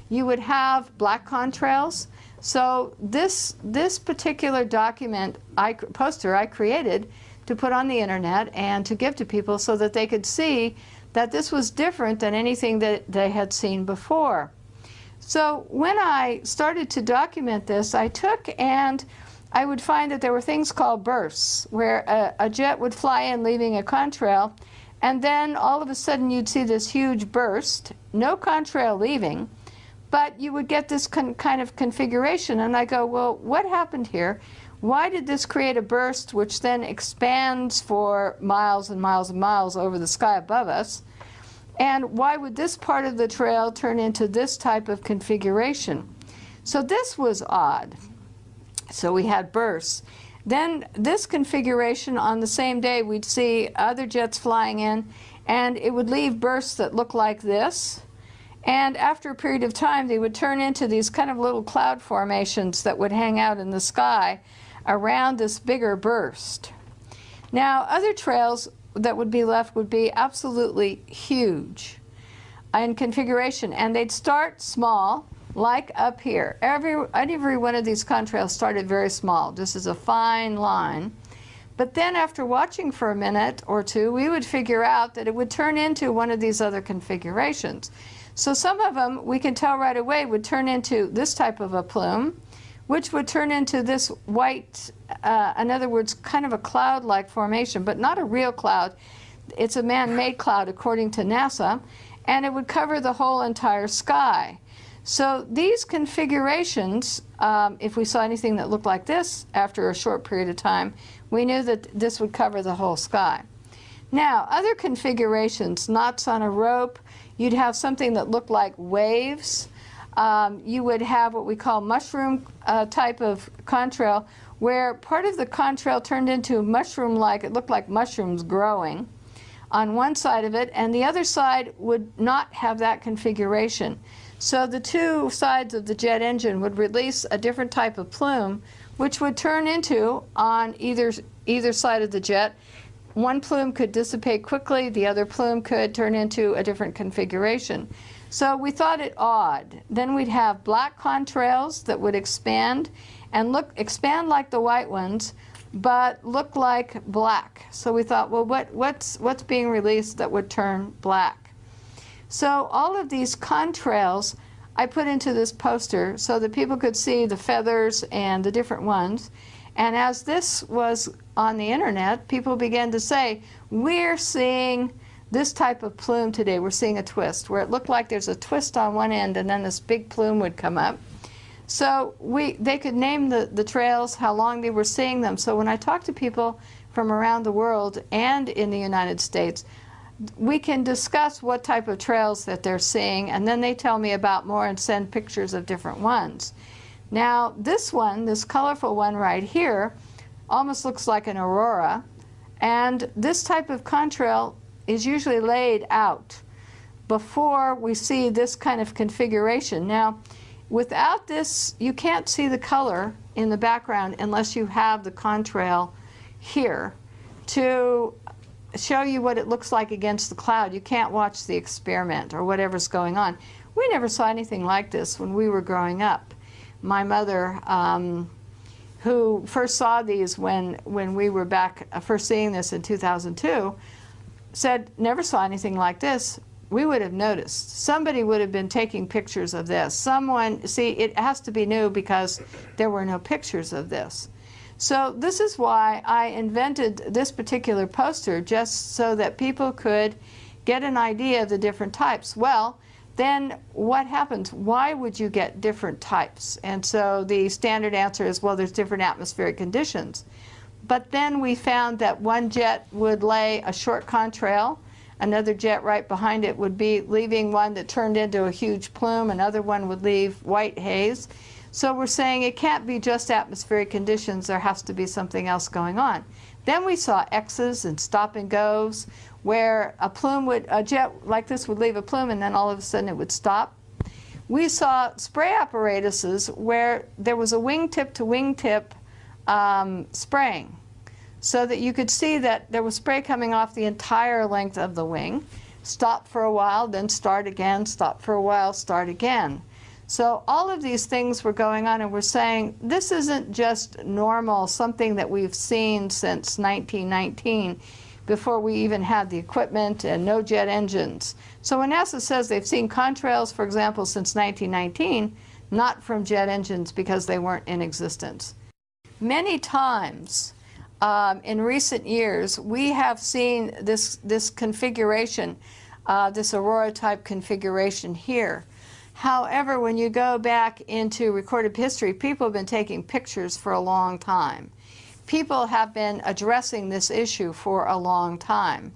You would have black contrails. So this particular document, poster I created to put on the internet and to give to people so that they could see that this was different than anything that they had seen before. So when I started to document this, I took and I would find that there were things called bursts, where a jet would fly in leaving a contrail, and then all of a sudden you'd see this huge burst, no contrail leaving, but you would get this kind of configuration. And I go, well, what happened here? Why did this create a burst which then expands for miles and miles and miles over the sky above us? And why would this part of the trail turn into this type of configuration? So this was odd. So we had bursts. Then this configuration, on the same day, we'd see other jets flying in, and it would leave bursts that looked like this. And after a period of time, they would turn into these kind of little cloud formations that would hang out in the sky around this bigger burst. Now, other trails that would be left would be absolutely huge in configuration, and they'd start small, like up here. Every one of these contrails started very small, just as a fine line. But then after watching for a minute or two, we would figure out that it would turn into one of these other configurations. So some of them, we can tell right away, would turn into this type of a plume, which would turn into this white, in other words, kind of a cloud-like formation, but not a real cloud. It's a man-made cloud, according to NASA, and it would cover the whole entire sky. So these configurations, if we saw anything that looked like this after a short period of time, we knew that this would cover the whole sky. Now, other configurations, knots on a rope, you'd have something that looked like waves. You would have what we call mushroom type of contrail, where part of the contrail turned into mushroom-like, it looked like mushrooms growing on one side of it, and the other side would not have that configuration. So the two sides of the jet engine would release a different type of plume, which would turn into, on either side of the jet, one plume could dissipate quickly, the other plume could turn into a different configuration. So we thought it odd. Then we'd have black contrails that would expand and expand like the white ones, but look like black. So we thought, well, what's being released that would turn black? So all of these contrails I put into this poster so that people could see the feathers and the different ones. And as this was on the internet, people began to say, we're seeing this type of plume today. We're seeing a twist, where it looked like there's a twist on one end and then this big plume would come up. So they could name the trails, how long they were seeing them. So when I talk to people from around the world and in the United States, we can discuss what type of trails that they're seeing, and then they tell me about more and send pictures of different ones. Now this one, this colorful one right here, almost looks like an aurora, and this type of contrail is usually laid out before we see this kind of configuration. Now without this, you can't see the color in the background unless you have the contrail here to show you what it looks like against the cloud. You can't watch the experiment or whatever's going on. We never saw anything like this when we were growing up. My mother, who first saw these when we were back first seeing this in 2002, said, never saw anything like this. We would have noticed. Somebody would have been taking pictures of this. Someone, see, it has to be new because there were no pictures of this. So this is why I invented this particular poster, just so that people could get an idea of the different types. Well, then what happens? Why would you get different types? And so the standard answer is, well, there's different atmospheric conditions. But then we found that one jet would lay a short contrail, another jet right behind it would be leaving one that turned into a huge plume, another one would leave white haze. So we're saying it can't be just atmospheric conditions, there has to be something else going on. Then we saw X's and stop and goes, where a jet like this would leave a plume and then all of a sudden it would stop. We saw spray apparatuses where there was a wingtip to wingtip spraying, so that you could see that there was spray coming off the entire length of the wing. Stop for a while, then start again, stop for a while, start again. So all of these things were going on, and we're saying this isn't just normal, something that we've seen since 1919, before we even had the equipment and no jet engines. So when NASA says they've seen contrails, for example, since 1919, not from jet engines because they weren't in existence. many times in recent years, we have seen this configuration, this aurora-type configuration here. However, when you go back into recorded history, people have been taking pictures for a long time. People have been addressing this issue for a long time.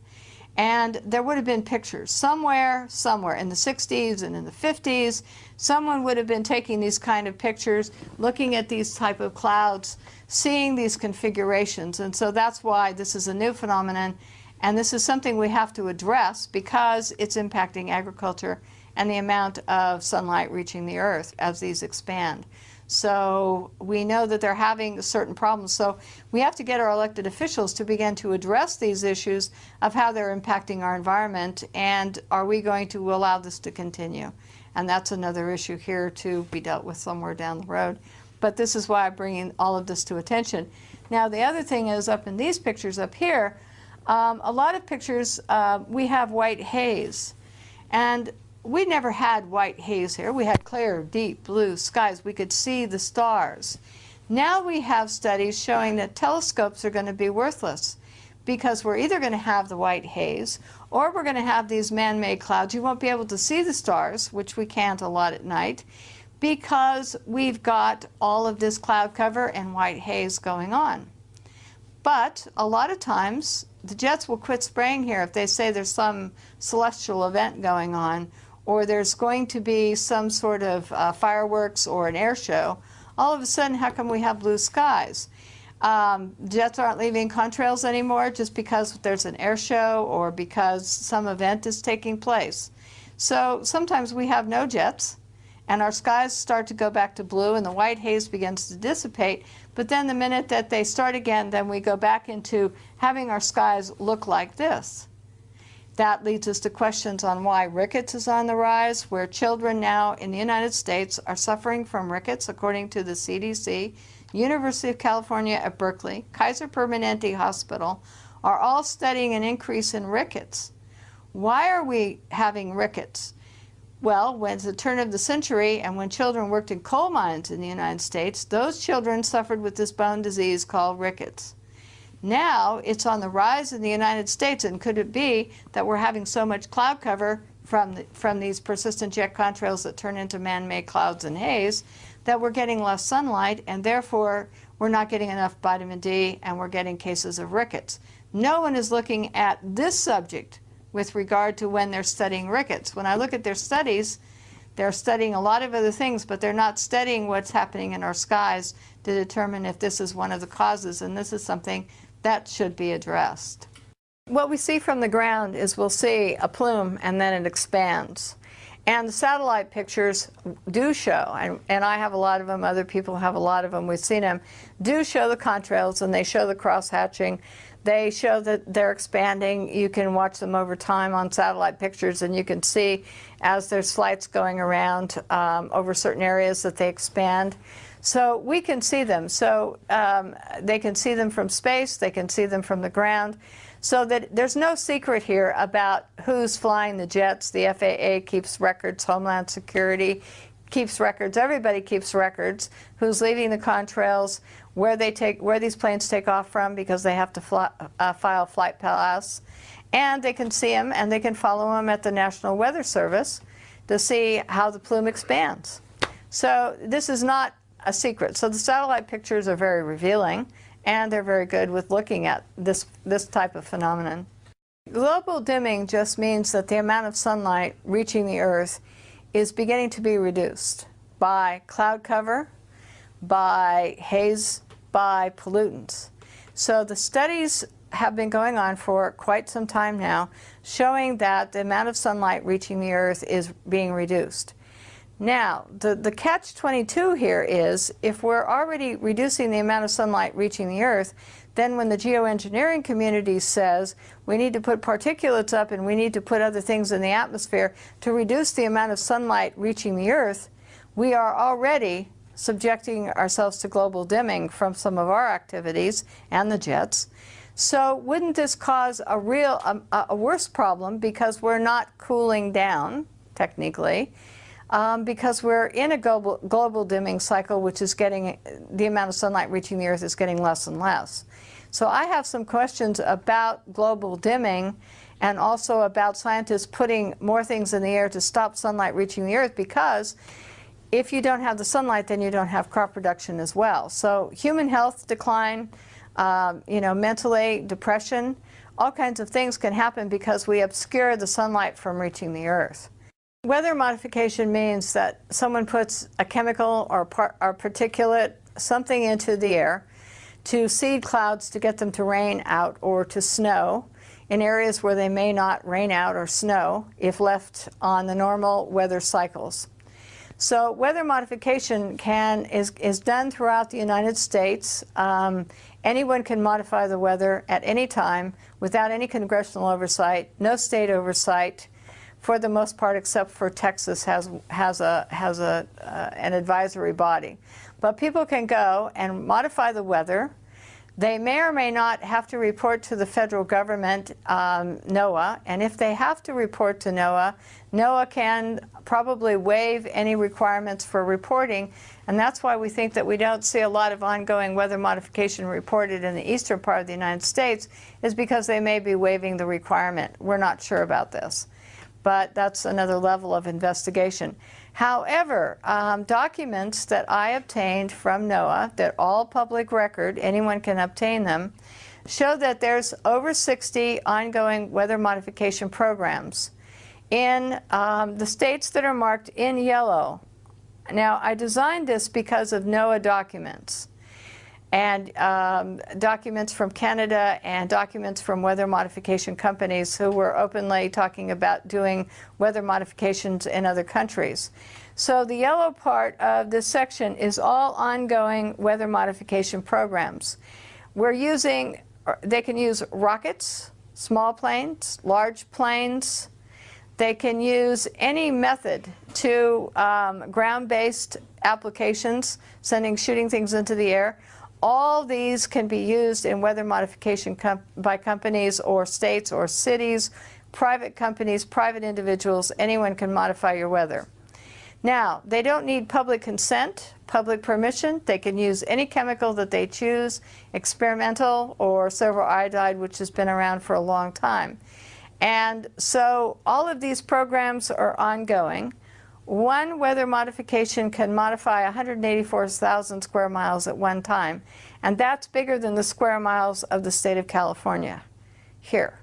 And there would have been pictures somewhere in the 60s and in the 50s. Someone would have been taking these kind of pictures, looking at these type of clouds, seeing these configurations. And so that's why this is a new phenomenon. And this is something we have to address because it's impacting agriculture and the amount of sunlight reaching the earth as these expand. So we know that they're having certain problems. So we have to get our elected officials to begin to address these issues of how they're impacting our environment, and are we going to allow this to continue? And that's another issue here to be dealt with somewhere down the road. But this is why I'm bringing all of this to attention. Now the other thing is, up in these pictures up here, a lot of pictures we have white haze. And we never had white haze here. We had clear, deep blue skies. We could see the stars. Now we have studies showing that telescopes are going to be worthless because we're either going to have the white haze or we're going to have these man-made clouds. You won't be able to see the stars, which we can't a lot at night, because we've got all of this cloud cover and white haze going on. But a lot of times the jets will quit spraying here if they say there's some celestial event going on, or there's going to be some sort of fireworks or an air show. All of a sudden, how come we have blue skies? Jets aren't leaving contrails anymore just because there's an air show or because some event is taking place. So sometimes we have no jets, and our skies start to go back to blue and the white haze begins to dissipate. But then the minute that they start again, then we go back into having our skies look like this. That leads us to questions on why rickets is on the rise, where children now in the United States are suffering from rickets, according to the CDC, University of California at Berkeley, Kaiser Permanente Hospital, are all studying an increase in rickets. Why are we having rickets? Well, when it's the turn of the century and when children worked in coal mines in the United States, those children suffered with this bone disease called rickets. Now it's on the rise in the United States, and could it be that we're having so much cloud cover from these persistent jet contrails that turn into man-made clouds and haze that we're getting less sunlight, and therefore we're not getting enough vitamin D and we're getting cases of rickets? No one is looking at this subject with regard to when they're studying rickets. When I look at their studies, they're studying a lot of other things, but they're not studying what's happening in our skies to determine if this is one of the causes, and this is something that should be addressed. What we see from the ground is we'll see a plume and then it expands. And the satellite pictures do show, and I have a lot of them, other people have a lot of them, we've seen them, do show the contrails, and they show the cross-hatching. They show that they're expanding. You can watch them over time on satellite pictures, and you can see as there's flights going around over certain areas that they expand. So we can see them. So they can see them from space, they can see them from the ground. So that there's no secret here about who's flying the jets. The FAA keeps records, Homeland Security keeps records, everybody keeps records, who's leaving the contrails, where these planes take off from, because they have to file flight pass. And they can see them, and they can follow them at the National Weather Service to see how the plume expands. So this is not a secret. So the satellite pictures are very revealing, and they're very good with looking at this type of phenomenon. Global dimming just means that the amount of sunlight reaching the Earth is beginning to be reduced by cloud cover, by haze, by pollutants. So the studies have been going on for quite some time now, showing that the amount of sunlight reaching the Earth is being reduced. Now, the catch-22 here is, if we're already reducing the amount of sunlight reaching the Earth, then when the geoengineering community says we need to put particulates up and we need to put other things in the atmosphere to reduce the amount of sunlight reaching the Earth, we are already subjecting ourselves to global dimming from some of our activities and the jets. So wouldn't this cause a worse problem, because we're not cooling down, technically, because we're in a global dimming cycle, which is getting, the amount of sunlight reaching the Earth is getting less and less. So I have some questions about global dimming and also about scientists putting more things in the air to stop sunlight reaching the Earth, because if you don't have the sunlight, then you don't have crop production as well. So human health decline, mentally, depression, all kinds of things can happen because we obscure the sunlight from reaching the Earth. Weather modification means that someone puts a chemical or particulate, something into the air to seed clouds to get them to rain out or to snow in areas where they may not rain out or snow if left on the normal weather cycles. So weather modification is done throughout the United States. Anyone can modify the weather at any time without any congressional oversight, no state oversight, for the most part, except for Texas has an advisory body. But people can go and modify the weather. They may or may not have to report to the federal government, NOAA, and if they have to report to NOAA, NOAA can probably waive any requirements for reporting, and that's why we think that we don't see a lot of ongoing weather modification reported in the eastern part of the United States, is because they may be waiving the requirement. We're not sure about this, but that's another level of investigation. However, documents that I obtained from NOAA, that all public record, anyone can obtain them, show that there's over 60 ongoing weather modification programs in the states that are marked in yellow. Now, I designed this because of NOAA documents, and documents from Canada and documents from weather modification companies who were openly talking about doing weather modifications in other countries. So the yellow part of this section is all ongoing weather modification programs. They can use rockets, small planes, large planes. They can use any method to ground-based applications, shooting things into the air. All these can be used in weather modification by companies or states or cities, private companies, private individuals. Anyone can modify your weather. Now, they don't need public consent, public permission. They can use any chemical that they choose, experimental or silver iodide, which has been around for a long time. And so all of these programs are ongoing. One weather modification can modify 184,000 square miles at one time, and that's bigger than the square miles of the state of California here.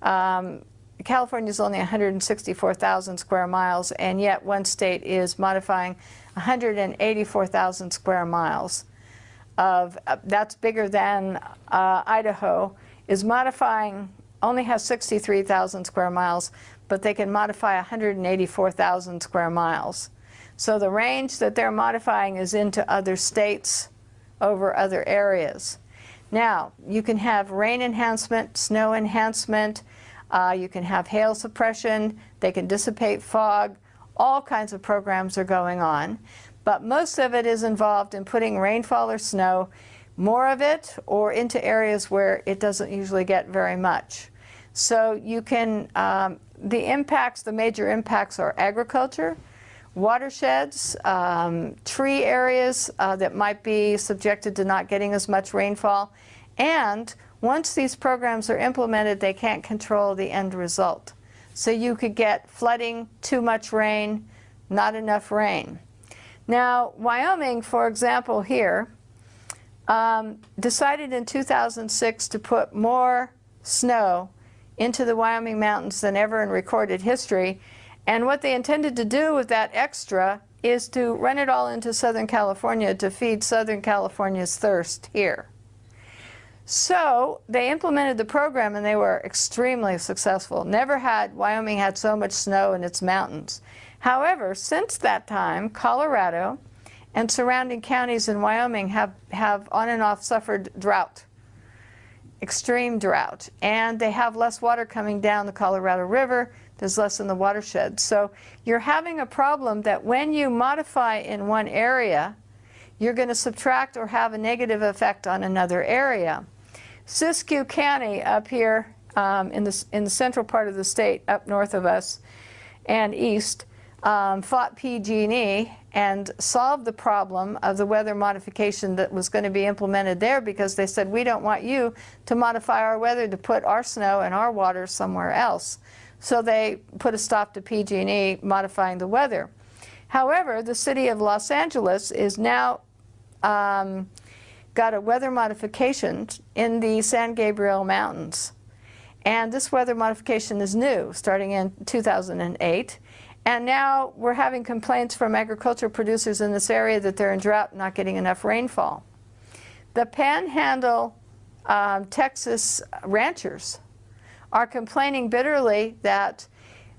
California is only 164,000 square miles, and yet one state is modifying 184,000 square miles. That's bigger than Idaho is modifying, only has 63,000 square miles, but they can modify 184,000 square miles. So the range that they're modifying is into other states over other areas. Now, you can have rain enhancement, snow enhancement, you can have hail suppression, they can dissipate fog, all kinds of programs are going on. But most of it is involved in putting rainfall or snow, more of it, or into areas where it doesn't usually get very much. So you can, the major impacts are agriculture, watersheds, tree areas that might be subjected to not getting as much rainfall, and once these programs are implemented, they can't control the end result. So you could get flooding, too much rain, not enough rain. Now, Wyoming, for example, here, decided in 2006 to put more snow into the Wyoming mountains than ever in recorded history. And what they intended to do with that extra is to run it all into Southern California to feed Southern California's thirst here. So they implemented the program, and they were extremely successful. Never had Wyoming had so much snow in its mountains. However, since that time, Colorado and surrounding counties in Wyoming have on and off suffered drought, extreme drought, and they have less water coming down the Colorado River. There's less in the watershed. So you're having a problem that when you modify in one area, you're going to subtract or have a negative effect on another area. Siskiyou County up here in the central part of the state, up north of us and east, fought PG&E and solved the problem of the weather modification that was going to be implemented there, because they said, we don't want you to modify our weather to put our snow and our water somewhere else. So they put a stop to PG&E modifying the weather. However, the city of Los Angeles is now got a weather modification in the San Gabriel Mountains. And this weather modification is new, starting in 2008. And now we're having complaints from agricultural producers in this area that they're in drought, not getting enough rainfall. The Panhandle, Texas ranchers are complaining bitterly that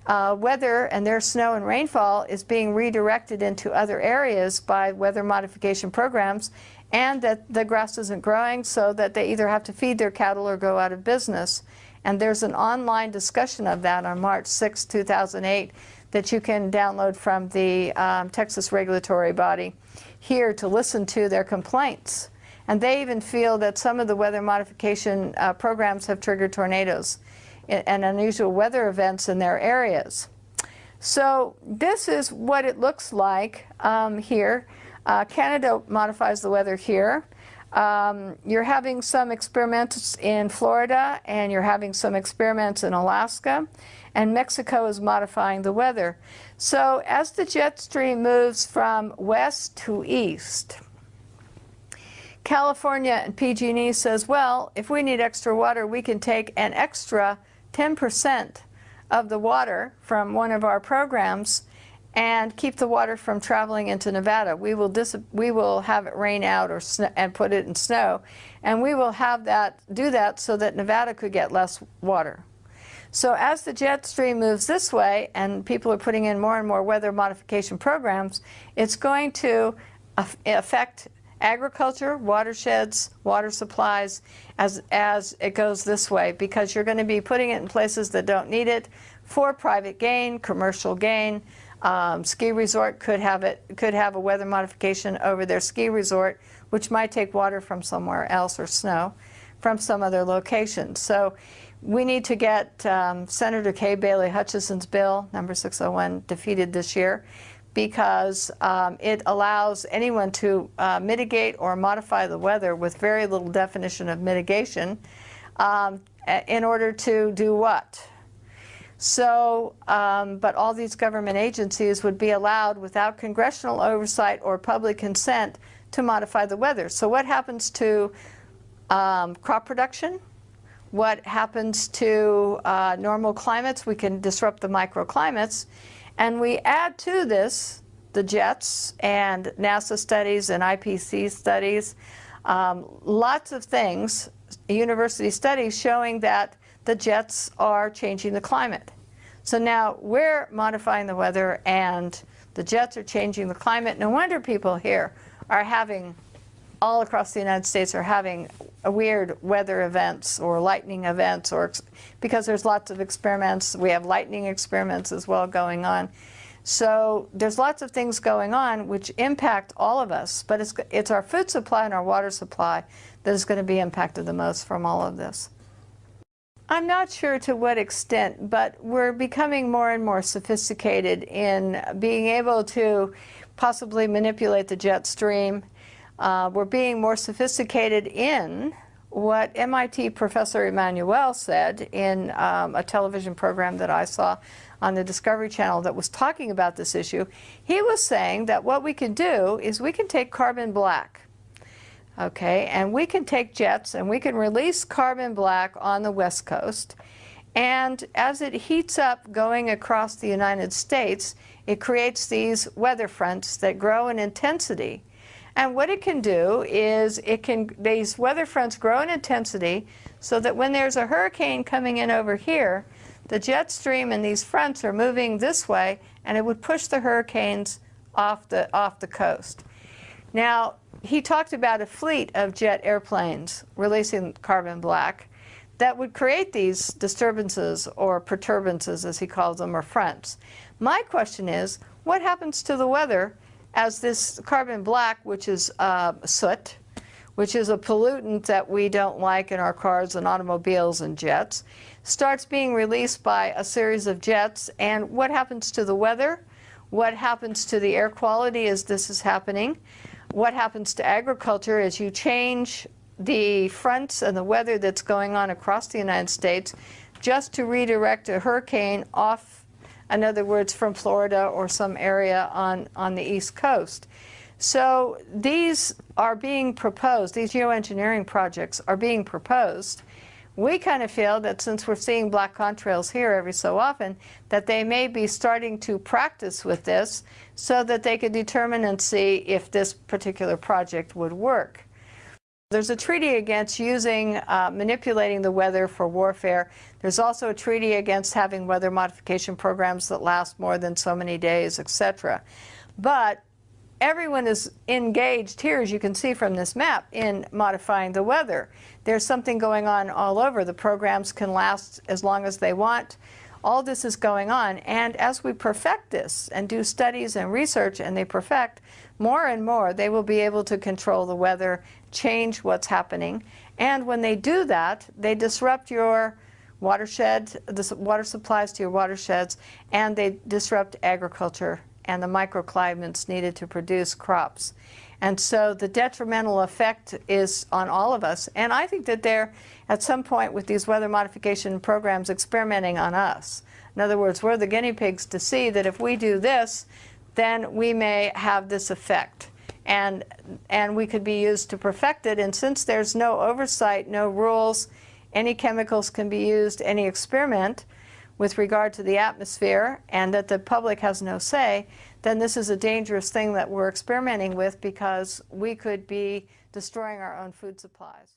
weather and their snow and rainfall is being redirected into other areas by weather modification programs, and that the grass isn't growing, so that they either have to feed their cattle or go out of business. And there's an online discussion of that on March 6, 2008 that you can download from the Texas regulatory body here to listen to their complaints. And they even feel that some of the weather modification programs have triggered tornadoes and unusual weather events in their areas. So this is what it looks like here. Canada modifies the weather here. You're having some experiments in Florida, and you're having some experiments in Alaska, and Mexico is modifying the weather. So as the jet stream moves from west to east, California and PG&E says, well, if we need extra water, we can take an extra 10% of the water from one of our programs and keep the water from traveling into Nevada. We will have it rain out or and put it in snow, and we will have that do that so that Nevada could get less water. So as the jet stream moves this way, and people are putting in more and more weather modification programs, it's going to affect agriculture, watersheds, water supplies as it goes this way, because you're going to be putting it in places that don't need it for private gain, commercial gain. Ski resort could have a weather modification over their ski resort, which might take water from somewhere else or snow from some other location. So we need to get Senator Kay Bailey Hutchison's bill, number 601, defeated this year, because it allows anyone to mitigate or modify the weather with very little definition of mitigation in order to do what? So, but all these government agencies would be allowed without congressional oversight or public consent to modify the weather. So what happens to crop production? What happens to normal climates? We can disrupt the microclimates. And we add to this the jets and NASA studies and IPC studies, lots of things, university studies showing that the jets are changing the climate. So now we're modifying the weather and the jets are changing the climate. No wonder people here are having, all across the United States, are having weird weather events or lightning events, or because there's lots of experiments. We have lightning experiments as well going on. So there's lots of things going on which impact all of us, but it's our food supply and our water supply that is going to be impacted the most from all of this. I'm not sure to what extent, but we're becoming more and more sophisticated in being able to possibly manipulate the jet stream. We're being more sophisticated in what MIT Professor Emanuel said in a television program that I saw on the Discovery Channel that was talking about this issue. He was saying that what we can do is we can take carbon black, okay, and we can take jets and we can release carbon black on the West Coast, and as it heats up going across the United States, it creates these weather fronts that grow in intensity. And what it can do is these weather fronts grow in intensity so that when there's a hurricane coming in over here, the jet stream and these fronts are moving this way, and it would push the hurricanes off the coast. Now, he talked about a fleet of jet airplanes releasing carbon black that would create these disturbances or perturbances, as he calls them, or fronts. My question is, what happens to the weather as this carbon black, which is soot, which is a pollutant that we don't like in our cars and automobiles and jets, starts being released by a series of jets, and what happens to the weather? what happens to the air quality as this is happening, what happens to agriculture as you change the fronts and the weather that's going on across the United States just to redirect a hurricane off, in other words, from Florida or some area on the East Coast. So these are being proposed, these geoengineering projects are being proposed. We kind of feel that since we're seeing black contrails here every so often, that they may be starting to practice with this so that they could determine and see if this particular project would work. There's a treaty against using, manipulating the weather for warfare. There's also a treaty against having weather modification programs that last more than so many days, etc. But everyone is engaged here, as you can see from this map, in modifying the weather. There's something going on all over. The programs can last as long as they want. All this is going on, and as we perfect this and do studies and research and they perfect, more and more they will be able to control the weather, change what's happening, and when they do that, they disrupt your watershed, the water supplies to your watersheds, and they disrupt agriculture and the microclimates needed to produce crops. And so the detrimental effect is on all of us. And I think that they're, at some point with these weather modification programs, experimenting on us. In other words, we're the guinea pigs to see that if we do this, then we may have this effect. And we could be used to perfect it. And since there's no oversight, no rules, any chemicals can be used, any experiment, with regard to the atmosphere, and that the public has no say, then this is a dangerous thing that we're experimenting with because we could be destroying our own food supplies.